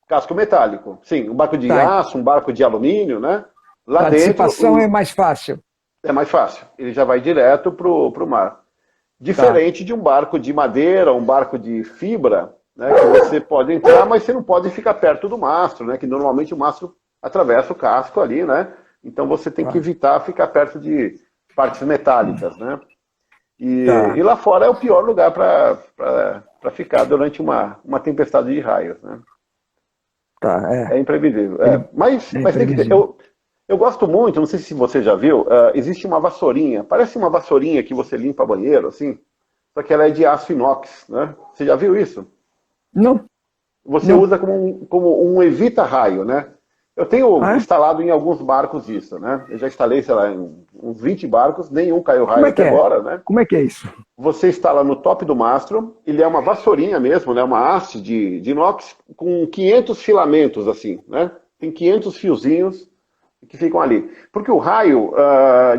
Casco metálico, sim. Um barco de Tá. aço, um barco de alumínio, né? Lá A dentro... dissipação é mais fácil. É mais fácil. Ele já vai direto pro mar. Diferente de um barco de madeira, um barco de fibra, né? Que você pode entrar, mas você não pode ficar perto do mastro, né? Que normalmente o mastro atravessa o casco ali, né? Então você tem que evitar ficar perto de partes metálicas, né? E lá fora é o pior lugar para ficar durante uma tempestade de raios, né? É imprevisível. Mas tem que ter. Eu gosto muito, não sei se você já viu, existe uma vassourinha, parece uma vassourinha que você limpa banheiro, assim, só que ela é de aço inox, né? Você já viu isso? Não. Você usa como um evita-raio, né? Eu tenho instalado em alguns barcos isso, né? Eu já instalei, sei lá, em uns 20 barcos, nenhum caiu raio até agora, né? Como é que é isso? Você instala no top do mastro, ele é uma vassourinha mesmo, né? Uma haste de inox com 500 filamentos, assim, né? Tem 500 fiozinhos que ficam ali. Porque o raio,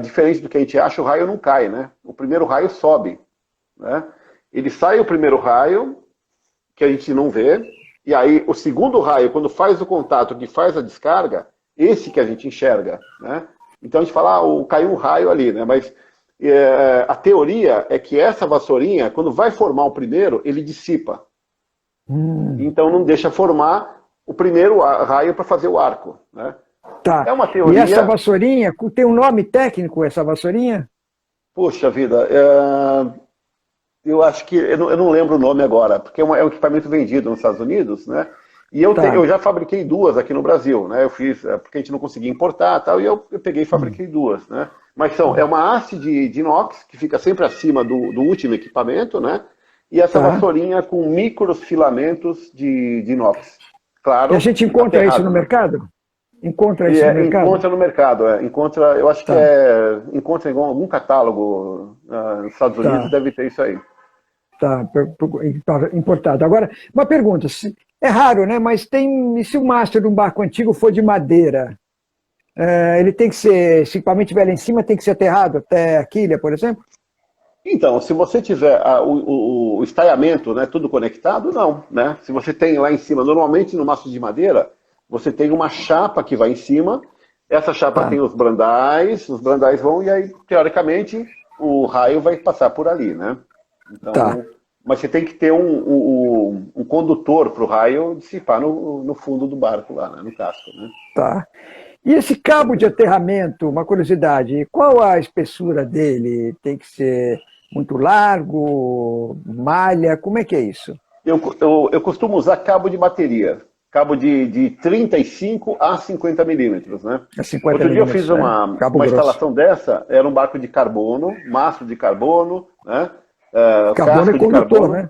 diferente do que a gente acha, o raio não cai, né? O primeiro raio sobe, né? Ele sai o primeiro raio, que a gente não vê, e aí o segundo raio, quando faz o contato, que faz a descarga, esse que a gente enxerga, né? Então a gente fala, caiu um raio ali, né? Mas a teoria é que essa vassourinha, quando vai formar o primeiro, ele dissipa. Então não deixa formar o primeiro raio para fazer o arco, né? Tá. É uma teoria... E essa vassourinha, tem um nome técnico, essa vassourinha? Poxa vida, eu acho que, eu não lembro o nome agora, porque é um equipamento vendido nos Estados Unidos, né? E eu já fabriquei duas aqui no Brasil, né? Eu fiz, porque a gente não conseguia importar e tal, e eu peguei e fabriquei duas, né? Mas é uma haste de inox, que fica sempre acima do último equipamento, né? E essa vassourinha com microfilamentos de inox. Claro. E a gente encontra isso no mercado? Encontra isso no mercado? Encontra no mercado, eu acho que encontra em algum catálogo nos Estados Unidos, deve ter isso aí. Tá, importado. Agora, uma pergunta, é raro, né? Mas e se o mastro de um barco antigo for de madeira, ele tem que ser, se o equipamento estiver lá em cima, tem que ser aterrado até a quilha, por exemplo? Então, se você tiver o estaiamento, né, tudo conectado, não, né? Se você tem lá em cima, normalmente no mastro de madeira, você tem uma chapa que vai em cima, essa chapa tem os brandais vão, e aí, teoricamente, o raio vai passar por ali, né? Então, mas você tem que ter um condutor para o raio dissipar no fundo do barco lá, né, no casco, né? Tá. E esse cabo de aterramento, uma curiosidade, qual a espessura dele? Tem que ser muito largo, malha, como é que é isso? Eu costumo usar cabo de bateria. Cabo de 35 a 50 milímetros, né? Outro dia eu fiz uma instalação dessa, era um barco de carbono, mastro de carbono, né? Carbono é condutor, né?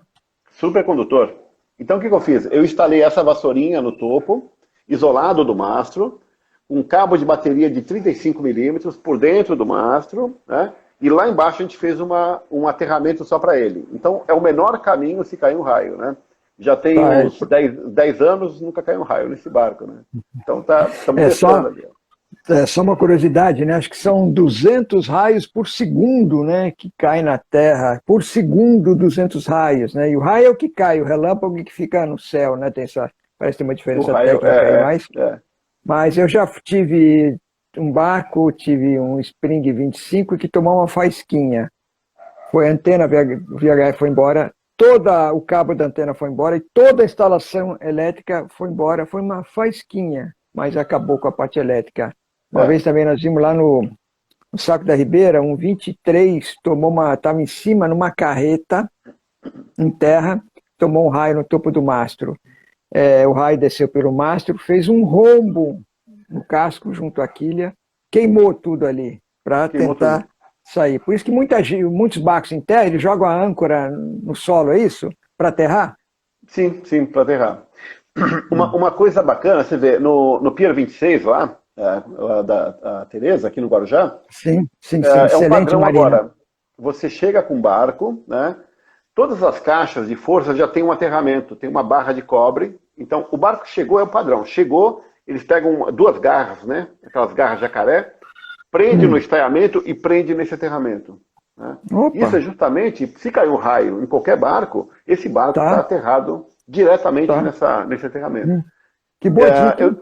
Super condutor. Então o que eu fiz? Eu instalei essa vassourinha no topo, isolado do mastro, um cabo de bateria de 35 milímetros por dentro do mastro, né? E lá embaixo a gente fez um aterramento só para ele. Então é o menor caminho se cair um raio, né? Já tem uns 10 anos, nunca caiu um raio nesse barco, né? Então estamos testando ali. Só uma curiosidade, né? Acho que são 200 raios por segundo, né? Que cai na Terra. Por segundo, 200 raios, né? E o raio é o que cai, o relâmpago que fica no céu, né? Parece ter uma diferença técnica mais. Mas eu já tive um barco, tive um Spring 25 que tomou uma faísquinha. A antena VHF foi embora, todo o cabo da antena foi embora e toda a instalação elétrica foi embora. Foi uma faísquinha, mas acabou com a parte elétrica. Uma vez também nós vimos lá no Saco da Ribeira, um 23 estava em cima numa carreta em terra, tomou um raio no topo do mastro. O raio desceu pelo mastro, fez um rombo no casco junto à quilha, queimou tudo ali para tentar sair. Por isso que muitos barcos em terra, eles jogam a âncora no solo, é isso? Para aterrar? Sim, sim, para aterrar. Uma coisa bacana, você vê, no Pier 26 lá, da Tereza, aqui no Guarujá, sim, é um excelente padrão marina. agora. Você chega com um barco, né? Todas as caixas de força já tem um aterramento, tem uma barra de cobre. Então, o barco chegou, é o padrão. Chegou, eles pegam 2 garras, né? Aquelas garras jacaré, prende no estaiamento e prende nesse aterramento. Né? Isso é justamente, se cair um raio em qualquer barco, esse barco está aterrado diretamente nesse aterramento. Que boa dica.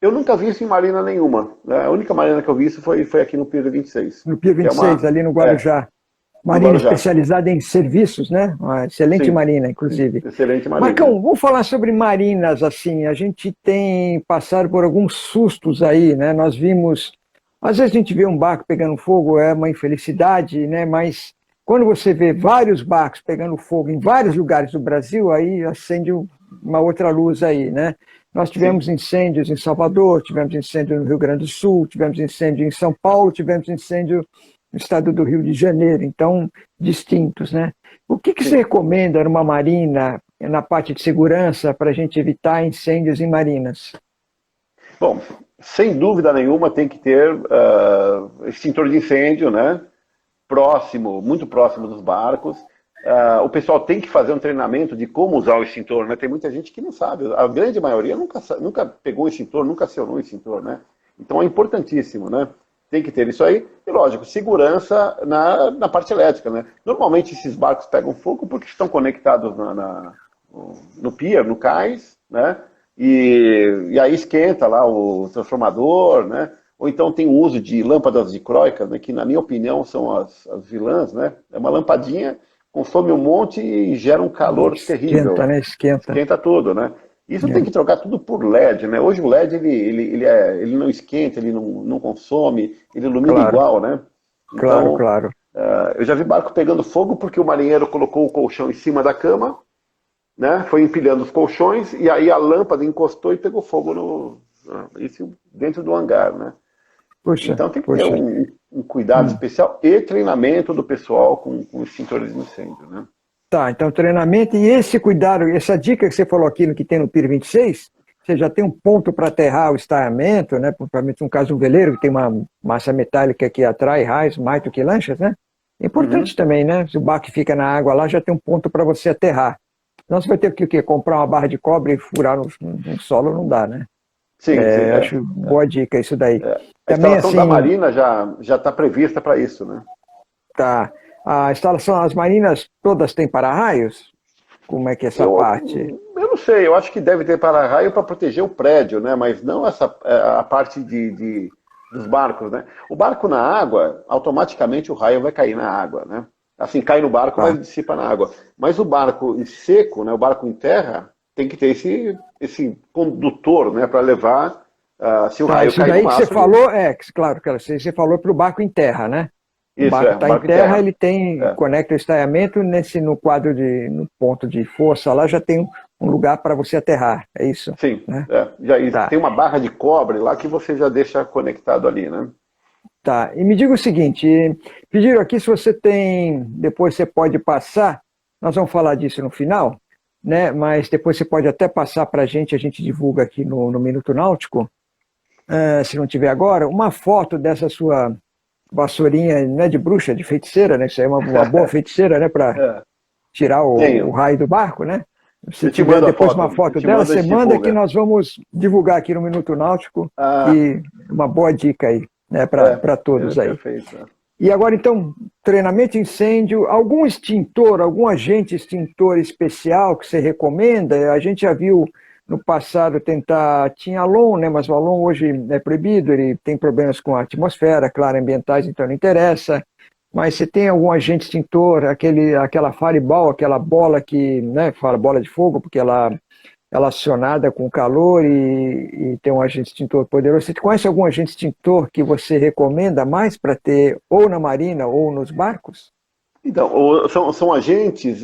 Eu nunca vi isso em marina nenhuma. Né? A única marina que eu vi isso foi aqui no Pier 26. No Pier 26, ali no Guarujá. Marina especializada em serviços, né? Uma excelente marina, inclusive. Excelente marina. Marcão, vamos falar sobre marinas, assim. A gente tem passado por alguns sustos aí, né? Nós vimos... Às vezes a gente vê um barco pegando fogo, é uma infelicidade, né? Mas quando você vê vários barcos pegando fogo em vários lugares do Brasil, aí acende uma outra luz aí, né? Nós tivemos incêndios em Salvador, tivemos incêndio no Rio Grande do Sul, tivemos incêndio em São Paulo, tivemos incêndio no estado do Rio de Janeiro, então distintos, né? O que você recomenda numa marina, na parte de segurança, para a gente evitar incêndios em marinas? Bom, sem dúvida nenhuma tem que ter extintor de incêndio, né? Muito próximo dos barcos. O pessoal tem que fazer um treinamento de como usar o extintor, né? Tem muita gente que não sabe. A grande maioria nunca pegou o extintor, nunca acionou o extintor, né? Então é importantíssimo, né? Tem que ter isso aí. E, lógico, segurança na parte elétrica, né? Normalmente esses barcos pegam fogo porque estão conectados no pier, no cais, né? E aí esquenta lá o transformador, né? Ou então tem o uso de lâmpadas dicróicas, né? Que, na minha opinião, são as vilãs, né? É uma lampadinha, consome um monte e gera um calor terrível. Esquenta, né? Esquenta tudo, né? Isso tem que trocar tudo por LED, né? Hoje o LED ele não esquenta, ele não consome, ele ilumina igual, né? Então, claro. Eu já vi barco pegando fogo porque o marinheiro colocou o colchão em cima da cama, né? Foi empilhando os colchões e aí a lâmpada encostou e pegou fogo isso dentro do hangar, né? Então tem que ter um cuidado especial e treinamento do pessoal com extintores de incêndio, né? Tá, então treinamento e esse cuidado, essa dica que você falou aqui no que tem no Pier 26, você já tem um ponto para aterrar o estaiamento, né? Provavelmente no caso de um veleiro que tem uma massa metálica que atrai raios mais do que lanchas, né? É importante também, né? Se o barco fica na água lá, já tem um ponto para você aterrar. Senão você vai ter que comprar uma barra de cobre e furar no solo, não dá, né? Sim, acho boa dica isso daí. A instalação da marina já está prevista para isso, né? Tá. A instalação, as marinas todas têm para-raios? Como é que é essa parte? Eu não sei, eu acho que deve ter para-raio para proteger o prédio, né? Mas não a parte dos barcos, né? O barco na água, automaticamente o raio vai cair na água, né? Assim, cai no barco, mas dissipa na água. Mas o barco em seco, né? O barco em terra, tem que ter esse condutor, né? Para levar, se o raio cair no mastro... Você falou, claro, você falou para o barco em terra, né? O barco está em terra, ele conecta o estaiamento, no quadro no ponto de força lá já tem um lugar para você aterrar, é isso? Sim, né? Tem uma barra de cobre lá que você já deixa conectado ali, né? Tá, e me diga o seguinte, pediram aqui se você tem, depois você pode passar, nós vamos falar disso no final, né? Mas depois você pode até passar para a gente divulga aqui no Minuto Náutico, se não tiver agora, uma foto dessa sua vassourinha, não é de bruxa, de feiticeira, né? Isso aí é uma boa feiticeira, né? Para tirar o raio do barco, né? Se tiver depois uma foto dela, você manda que nós vamos divulgar aqui no Minuto Náutico. E uma boa dica aí, né? Para todos aí. Perfeito. E agora, então, treinamento incêndio, algum extintor, algum agente extintor especial que você recomenda? A gente já viu no passado tinha Alon, né, mas o Alon hoje é proibido, ele tem problemas com a atmosfera, claro, ambientais, então não interessa. Mas você tem algum agente extintor, aquela fireball, aquela bola que, né, fala bola de fogo, porque ela relacionada com o calor e tem um agente extintor poderoso. Você conhece algum agente extintor que você recomenda mais para ter ou na marina ou nos barcos? Então, são agentes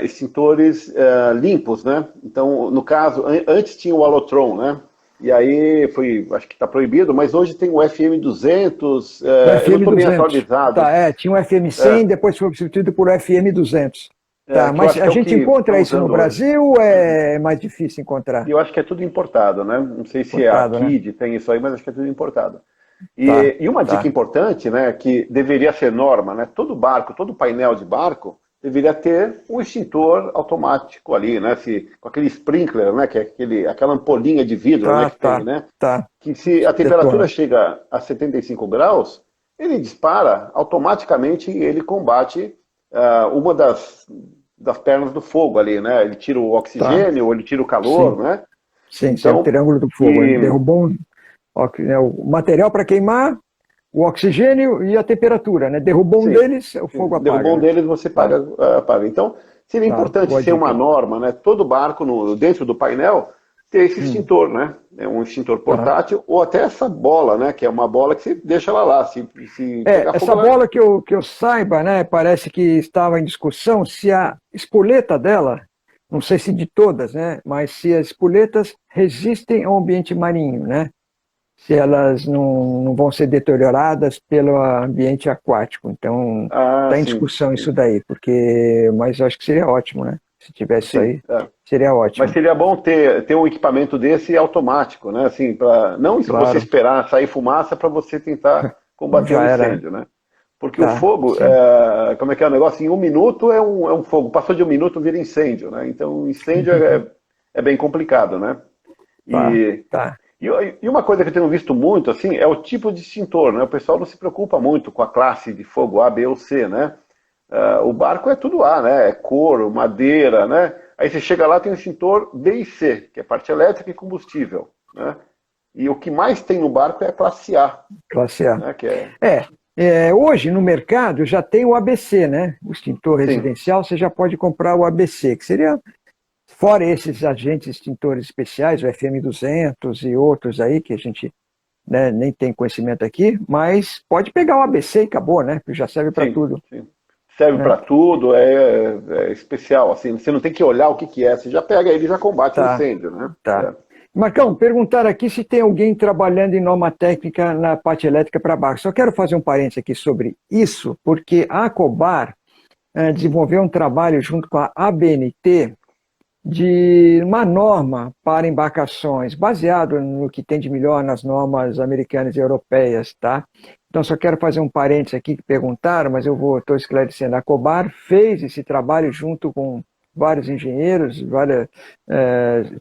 extintores limpos, né? Então, no caso, antes tinha o Alotron, né? E aí acho que está proibido, mas hoje tem o FM200, O eu não estou bem FM200. atualizado. Tá, tinha o FM100, depois foi substituído por FM200. Tá, Que eu mas acho que a é o gente que encontra estão isso no usando hoje. Brasil ou é mais difícil encontrar? E eu acho que é tudo importado, né? Não sei se a Importado, né? KID tem isso aí, mas acho que é tudo importado. Tá, E uma dica tá, importante, né, que deveria ser norma, né? Todo barco, todo painel de barco deveria ter um extintor automático ali, né? Com aquele sprinkler, né? Que é aquela ampolinha de vidro, né? tá, Que tem, tá, né? tá. Que se a temperatura Detona. chega a 75 graus, ele dispara automaticamente e ele combate uma das pernas do fogo ali, né? Ele tira o Tá, oxigênio, ou ele tira o calor, sim, né? sim, sim, é o Então, triângulo do fogo. Ele e, derrubou né, o material para queimar, o oxigênio e a temperatura, né? Derrubou um sim, deles, o fogo apaga, derrubou um né? deles, você Tá, paga. Então, seria tá, importante boa ser uma dica. norma, né? Todo barco dentro do painel ter esse Hum, extintor, né? É um extintor tá. portátil, ou até essa bola, né? Que é uma bola que você deixa ela lá. Se pegar fogo, Essa ela. bola que eu saiba, né, parece que estava em discussão se a espoleta dela, não sei se de todas, né, mas se as espoletas resistem ao ambiente marinho, né, se elas não vão ser deterioradas pelo ambiente aquático. Então, Ah, está em sim, discussão sim, isso daí, mas eu acho que seria ótimo, né, se tivesse isso sim. aí, seria Mas ótimo. seria bom ter um equipamento desse automático, né? Assim, não você Claro, esperar sair fumaça para você tentar combater o já era, incêndio, né? Porque o tá, fogo, sim. como é que é o negócio? Em um minuto é um fogo, passou de um minuto vira incêndio, né? Então, incêndio é bem complicado, né? Tá, E, tá, e, e uma coisa que eu tenho visto muito, assim, é o tipo de extintor, né? O pessoal não se preocupa muito com a classe de fogo A, B ou C, né? O barco é tudo A, né? É couro, madeira, né? Aí você chega lá, tem o extintor B e C, que é parte elétrica e combustível, né? E o que mais tem no barco é a classe A, classe A. né? Que é, Hoje no mercado já tem o ABC, né? O extintor sim, residencial, você já pode comprar o ABC, que seria, fora esses agentes extintores especiais, o FM200 e outros aí, que a gente, né, nem tem conhecimento aqui, mas pode pegar o ABC e acabou, né? Que já serve para sim, tudo, sim. Serve né? para tudo, é especial, assim, você não tem que olhar o que é, você já pega ele e já combate o Tá, incêndio, né? tá. Marcão, perguntar aqui se tem alguém trabalhando em norma técnica na parte elétrica para barco. Só quero fazer um parênteses aqui sobre isso, porque a Cobar desenvolveu um trabalho junto com a ABNT de uma norma para embarcações, baseado no que tem de melhor nas normas americanas e europeias, tá? Então, só quero fazer um parênteses aqui que perguntaram, mas estou esclarecendo. A Cobar fez esse trabalho junto com vários engenheiros, vários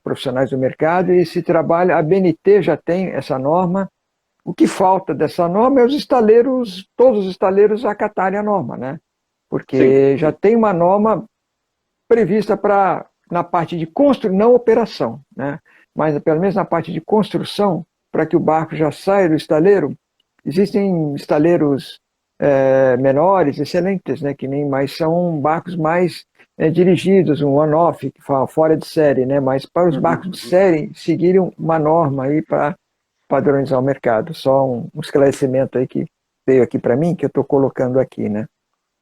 profissionais do mercado, e esse trabalho, a BNT já tem essa norma. O que falta dessa norma é os estaleiros, todos os estaleiros acatarem a norma, né? Sim, Porque já sim, tem uma norma prevista para na parte de construção, não operação, né? Mas pelo menos na parte de construção, para que o barco já saia do estaleiro, existem estaleiros menores, excelentes, né? Que nem mais são barcos mais dirigidos, um one-off, que fala fora de série, né? Mas para os uhum, barcos de uhum. série seguirem uma norma aí para padronizar o mercado. Só um esclarecimento aí que veio aqui para mim, que eu estou colocando aqui, né?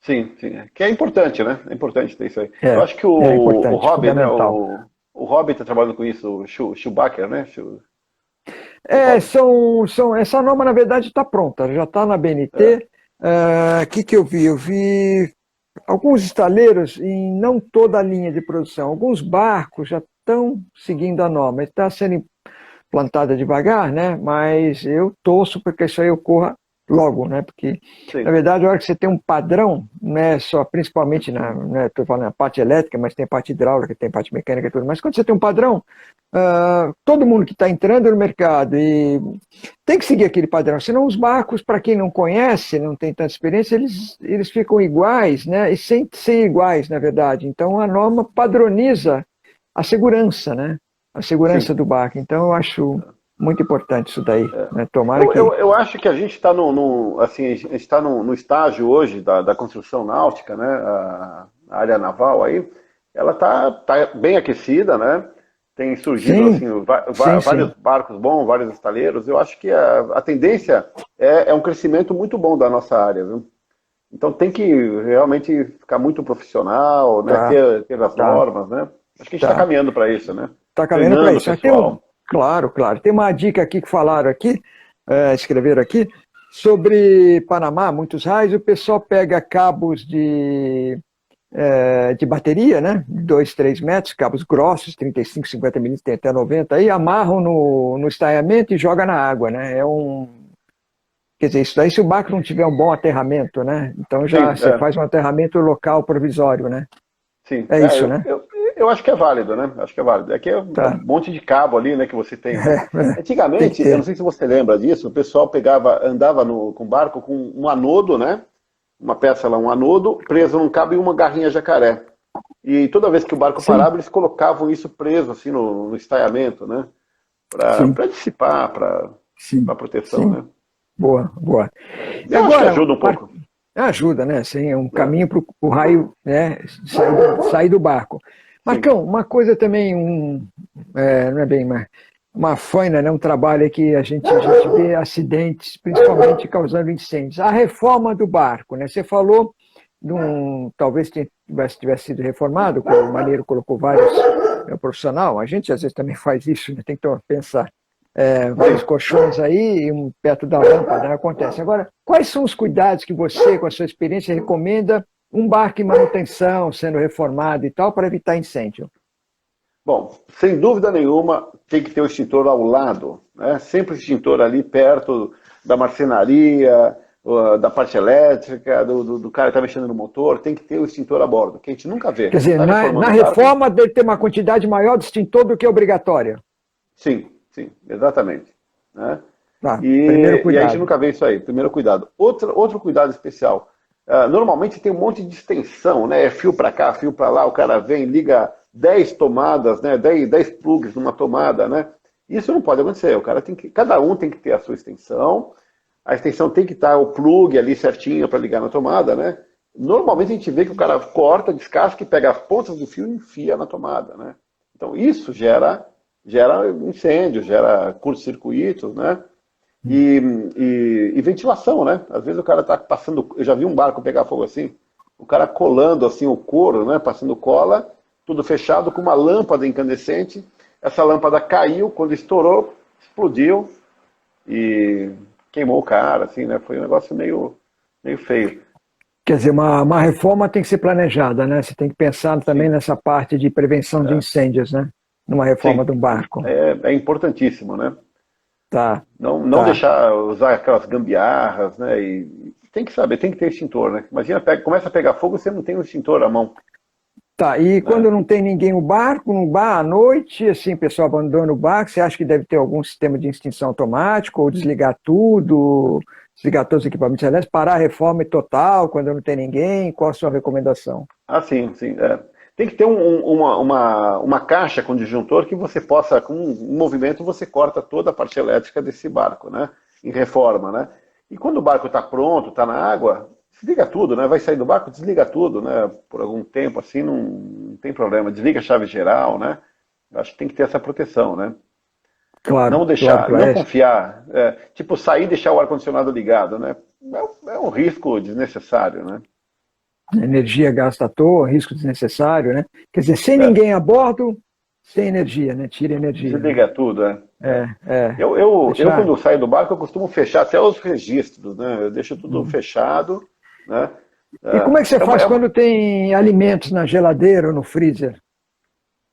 Sim, sim, que é importante, né? É importante ter isso aí. Eu É, acho que é o importante, Hobby, né? fundamental. O Hobby está trabalhando com isso, o Schumacher, né? O Hobby. Essa norma, na verdade, está pronta, já está na É. BNT. O que eu vi? Eu vi alguns estaleiros em não toda a linha de produção. Alguns barcos já estão seguindo a norma. Está sendo plantada devagar, né? Mas eu torço para que isso aí ocorra logo, né? Porque, na Sim, verdade, a hora que você tem um padrão, né, só principalmente estou falando na parte elétrica, mas tem parte hidráulica, tem parte mecânica e tudo, mas quando você tem um padrão, todo mundo que está entrando no mercado e tem que seguir aquele padrão, senão os barcos, para quem não conhece, não tem tanta experiência, eles ficam iguais, né? E sem ser iguais, na verdade. Então, a norma padroniza a segurança, né? A segurança sim. do barco. Então, eu acho muito importante isso daí, né? Tomara Eu, que... eu, eu acho que a gente está assim, a gente está no estágio hoje da construção náutica, né? A área naval aí, ela tá bem aquecida, né? tem surgido Sim, assim, sim, vários sim. barcos bons, vários estaleiros. Eu acho que a tendência é um crescimento muito bom da nossa área, viu? Então tem que realmente ficar muito profissional, né? Tá, Ter as tá, normas, né? Acho que a gente está tá. caminhando para isso, né? Tá caminhando para Treinando o isso. Mas tem um, pessoal. claro, claro. Tem uma dica aqui que falaram aqui, escreveram aqui, sobre Panamá, muitos raios, o pessoal pega cabos de bateria, né? 2, 3 metros, cabos grossos, 35, 50 milímetros, tem até 90, aí amarram no estaiamento e joga na água, né? Quer dizer, isso daí se o barco não tiver um bom aterramento, né? Então já Sim, você faz um aterramento local provisório, né? sim. É isso, né? Eu acho que é válido, né? Acho que é válido. É que é um Tá. monte de cabo ali, né, que você tem, né? Tem que Antigamente, eu não ter. sei se você lembra disso, o pessoal andava com barco com um anodo, né? Uma peça lá, um anodo, preso num cabo e uma garrinha jacaré. E toda vez que o barco Sim, parava, eles colocavam isso preso, assim, no estaiamento, né? sim, Para dissipar, sim, para proteção, sim. né? Boa, boa. E Eu acho que agora, ajuda um pouco, ajuda, né? Assim, é um né? caminho para o raio, né, sair do barco. Sim. Marcão, uma coisa também, não é bem uma faina, né? Um trabalho que a gente vê acidentes, principalmente causando incêndios. A reforma do barco, né? Você falou talvez tivesse sido reformado, o Maneiro colocou vários, profissional, a gente às vezes também faz isso, né? Tem que pensar. Vários colchões aí e perto da lâmpada, né? Acontece. Agora, quais são os cuidados que você, com a sua experiência, recomenda um barco em manutenção, sendo reformado e tal, para evitar incêndio? Bom, sem dúvida nenhuma, tem que ter o extintor ao lado, né? Sempre o extintor ali perto da marcenaria, da parte elétrica, do cara que está mexendo no motor, tem que ter o extintor a bordo, que a gente nunca vê. Quer Você dizer, está na reformando o barco? reforma deve ter uma quantidade maior de extintor do que obrigatória. Sim, sim, exatamente. Né? Tá, primeiro E a gente cuidado. nunca vê isso aí. Primeiro cuidado. Outro cuidado especial. Normalmente tem um monte de extensão, né? É fio para cá, fio para lá, o cara vem, liga 10 tomadas, né? 10 plugs numa tomada, né? Isso não pode acontecer. Cada um tem que ter a sua extensão. A extensão tem que estar o plug ali certinho para ligar na tomada, né? Normalmente a gente vê que o cara corta, descasca e pega as pontas do fio e enfia na tomada, né? Então isso gera incêndio, gera curto-circuito, né? E, e ventilação, né? Às vezes o cara está passando, eu já vi um barco pegar fogo assim, o cara colando assim o couro, né? Passando cola, tudo fechado com uma lâmpada incandescente. Essa lâmpada caiu, quando estourou, explodiu e queimou o cara, assim, né? Foi um negócio meio feio. Quer dizer, uma reforma tem que ser planejada, né? Você tem que pensar também Sim, nessa parte de prevenção de incêndios, né? Numa reforma sim, de um barco. é importantíssimo, né? Tá, Não tá. deixar usar aquelas gambiarras, né? E tem que saber, tem que ter extintor, né? Imagina, começa a pegar fogo, você não tem um extintor à mão, Tá, e né? quando não tem ninguém no barco, no bar à noite, assim, o pessoal abandona o barco, você acha que deve ter algum sistema de extinção automático, ou desligar todos os equipamentos elétricos, parar a reforma total quando não tem ninguém? Qual a sua recomendação? Ah, sim, sim. Tem que ter uma caixa com disjuntor que você possa, com um movimento, você corta toda a parte elétrica desse barco, né? Em reforma, né? E quando o barco está pronto, está na água, desliga tudo, né? Vai sair do barco, desliga tudo, né? Por algum tempo, assim, não tem problema. Desliga a chave geral, né? Eu acho que tem que ter essa proteção, né? Claro, Não claro, deixar, claro. não confiar, tipo sair e deixar o ar-condicionado ligado, né? É um risco desnecessário, né? Energia gasta à toa, risco desnecessário, né? Quer dizer, sem É, ninguém a bordo, sem energia, né? Tira energia, né? desliga tudo, né? Eu, Deixar. quando saio do barco, eu costumo fechar até os registros, né? Eu deixo tudo fechado, né? E como é que você É uma- faz é uma- quando tem alimentos na geladeira ou no freezer,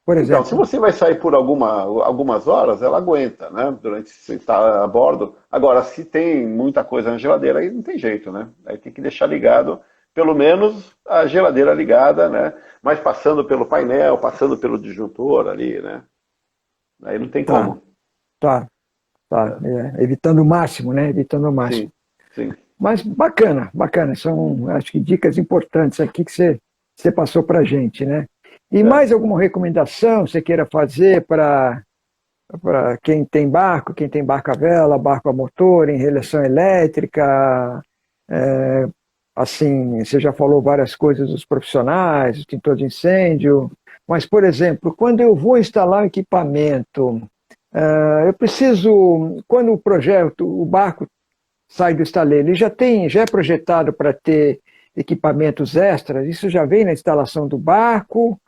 por Então, se exemplo? você vai sair por algumas horas, ela aguenta, né? Durante você está a bordo. Agora, se tem muita coisa na geladeira, aí não tem jeito, né? Aí tem que deixar ligado, pelo menos a geladeira ligada, né? Mas passando pelo painel, passando pelo disjuntor ali, né? Aí não tem Tá, como. tá, tá. Evitando o máximo, né? Evitando o máximo. Sim, sim. Mas bacana, bacana. São, acho que, dicas importantes aqui que você passou para a gente, né? E É. mais alguma recomendação você queira fazer para quem tem barco a vela, barco a motor, em relação elétrica? Assim, você já falou várias coisas dos profissionais, extintor de incêndio. Mas, por exemplo, quando eu vou instalar um equipamento, eu preciso, quando o projeto, o barco sai do estaleiro, ele já é projetado para ter equipamentos extras, isso já vem na instalação do barco,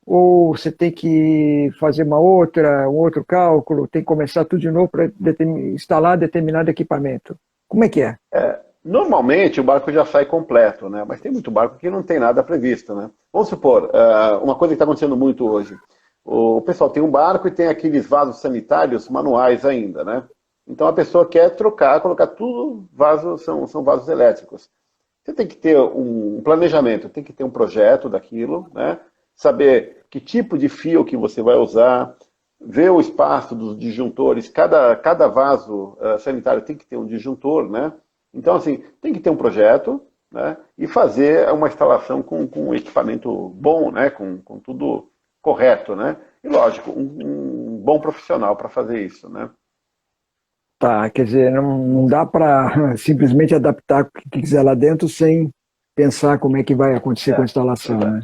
ou você tem que fazer um outro cálculo, tem que começar tudo de novo para instalar determinado equipamento? Como é que é? Normalmente o barco já sai completo, né? Mas tem muito barco que não tem nada previsto, né? Vamos supor, uma coisa que está acontecendo muito hoje. O pessoal tem um barco e tem aqueles vasos sanitários manuais ainda, né? Então a pessoa quer trocar, colocar tudo, são vasos elétricos. Você tem que ter um planejamento, tem que ter um projeto daquilo, né? Saber que tipo de fio que você vai usar, ver o espaço dos disjuntores, cada vaso sanitário tem que ter um disjuntor, né? Então, assim, tem que ter um projeto, né? E fazer uma instalação com um equipamento bom, né? Com tudo correto, né? E, lógico, um bom profissional para fazer isso, né? Tá, quer dizer, não dá para simplesmente adaptar o que quiser lá dentro sem pensar como é que vai acontecer com a instalação, né?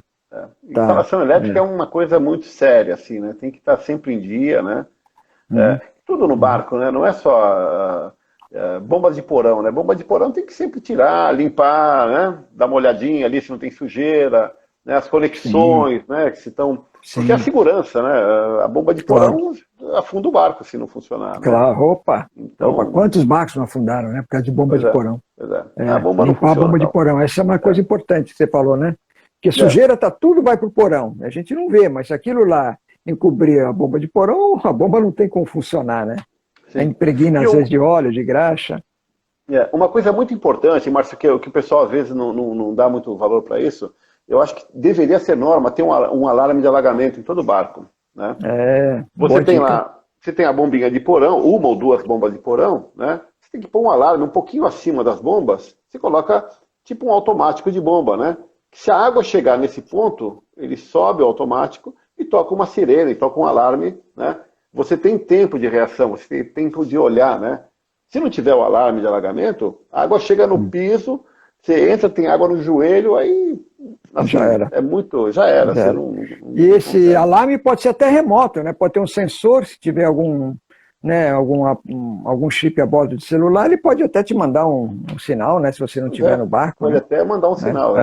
Instalação elétrica é uma coisa muito séria, assim, né? Tem que estar sempre em dia, né? Tudo no barco, né? Não é só bombas de porão, né? Bomba de porão tem que sempre tirar, limpar, né? Dar uma olhadinha ali se não tem sujeira, né? As conexões, né? Que se estão... Porque é a segurança, né? A bomba de porão afunda o barco se não funcionar, né? Claro, opa. Então, quantos barcos não afundaram, né? Por causa de bomba de porão. Pois é. A bomba não limpar funciona, a bomba de porão, essa é uma coisa importante que você falou, né? Porque sujeira tudo vai para o porão. A gente não vê, mas se aquilo lá encobrir a bomba de porão, a bomba não tem como funcionar, né? Impregna às vezes de óleo, de graxa. Uma coisa muito importante, Márcio, que o pessoal às vezes não dá muito valor para isso, eu acho que deveria ser norma ter um alarme de alagamento em todo barco, né? Você tem a bombinha de porão, uma ou duas bombas de porão, né? Você tem que pôr um alarme um pouquinho acima das bombas, você coloca tipo um automático de bomba, né? Se a água chegar nesse ponto, ele sobe o automático e toca uma sirene, toca um alarme, né? Você tem tempo de reação, você tem tempo de olhar, né? Se não tiver o alarme de alagamento, a água chega no piso, você entra, tem água no joelho, aí assim, já era. Já era. E esse alarme pode ser até remoto, né? Pode ter um sensor, se tiver algum chip a bordo de celular, ele pode até te mandar um sinal, né? Se você não estiver no barco. Pode até mandar um sinal,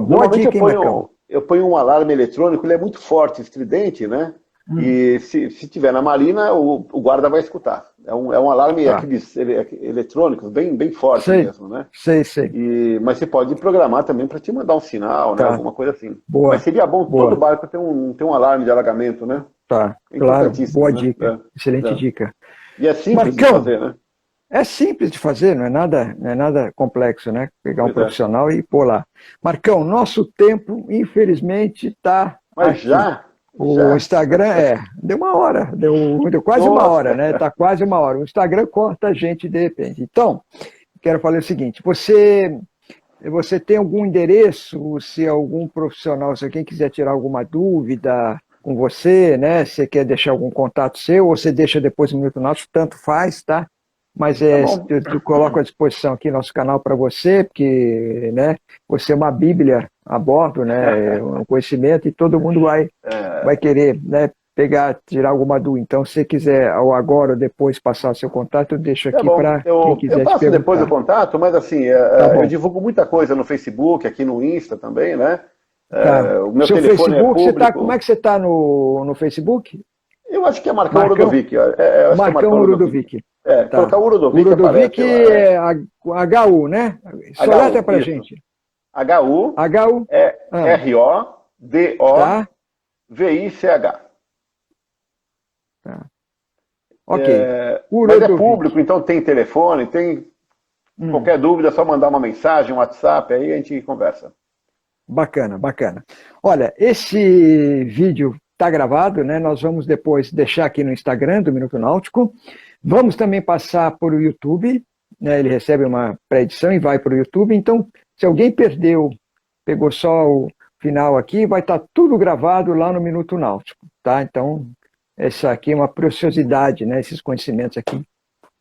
Boa dica, hein, Marcão? Eu ponho um alarme eletrônico, ele é muito forte, estridente, né? E se tiver na marina, o guarda vai escutar. É um alarme aqueles eletrônicos, bem forte mesmo, né? Sei. Mas você pode programar também para te mandar um sinal, né? Alguma coisa assim. Mas seria bom todo barco ter um alarme de alagamento, né? Tá, claro. Boa dica. Excelente dica. E é simples de fazer, né? É simples de fazer, não é nada complexo, né? Pegar um profissional e pôr lá. Marcão, nosso tempo, infelizmente, está. Mas aqui. O Instagram deu uma hora, deu quase uma hora, né? Está quase uma hora. O Instagram corta a gente de repente. Então, quero falar o seguinte: você tem algum endereço, se algum profissional, se alguém quiser tirar alguma dúvida com você, né? Se você quer deixar algum contato seu, ou você deixa depois no Minuto Náutico, tanto faz, tá? Mas eu coloco à disposição aqui nosso canal para você, porque, né, você é uma bíblia a bordo, né, um conhecimento, e todo mundo vai querer, né, tirar alguma dúvida. Então, se você quiser, ou agora ou depois, passar seu contato, eu deixo aqui para quem quiser eu passo te perguntar. depois o contato, mas assim, eu divulgo muita coisa no Facebook, aqui no Insta também, né? O meu telefone Facebook, é público. como é que você está no Facebook? Eu acho que é Marcão Urodovic. Marcão Urodovic. Colocar Urodovic Urodovic é HU, né? Soleta pra gente. HU RODOVICH. Tá. Ok. Mas é público, então tem telefone, tem qualquer dúvida, é só mandar uma mensagem, um WhatsApp, aí a gente conversa. Bacana. Olha, esse vídeo está gravado, né? Nós vamos depois deixar aqui no Instagram do Minuto Náutico. Vamos também passar por o YouTube, né? Ele recebe uma pré-edição e vai para o YouTube. Então, se alguém pegou só o final aqui, vai estar tudo gravado lá no Minuto Náutico, tá? Então, essa aqui é uma preciosidade, né? Esses conhecimentos aqui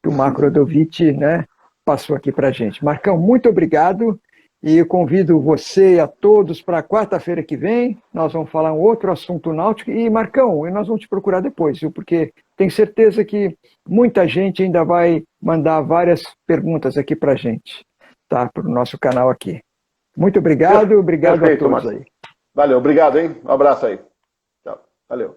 que o Marco Urodovic, né, passou aqui para a gente. Marcão, muito obrigado. E eu convido você e a todos para quarta-feira que vem. Nós vamos falar um outro assunto náutico. E, Marcão, nós vamos te procurar depois, viu? Porque tenho certeza que muita gente ainda vai mandar várias perguntas aqui para a gente, tá? Para o nosso canal aqui. Muito obrigado, obrigado. Perfeito, a todos aí. Valeu, obrigado, hein? Um abraço aí. Tchau. Valeu.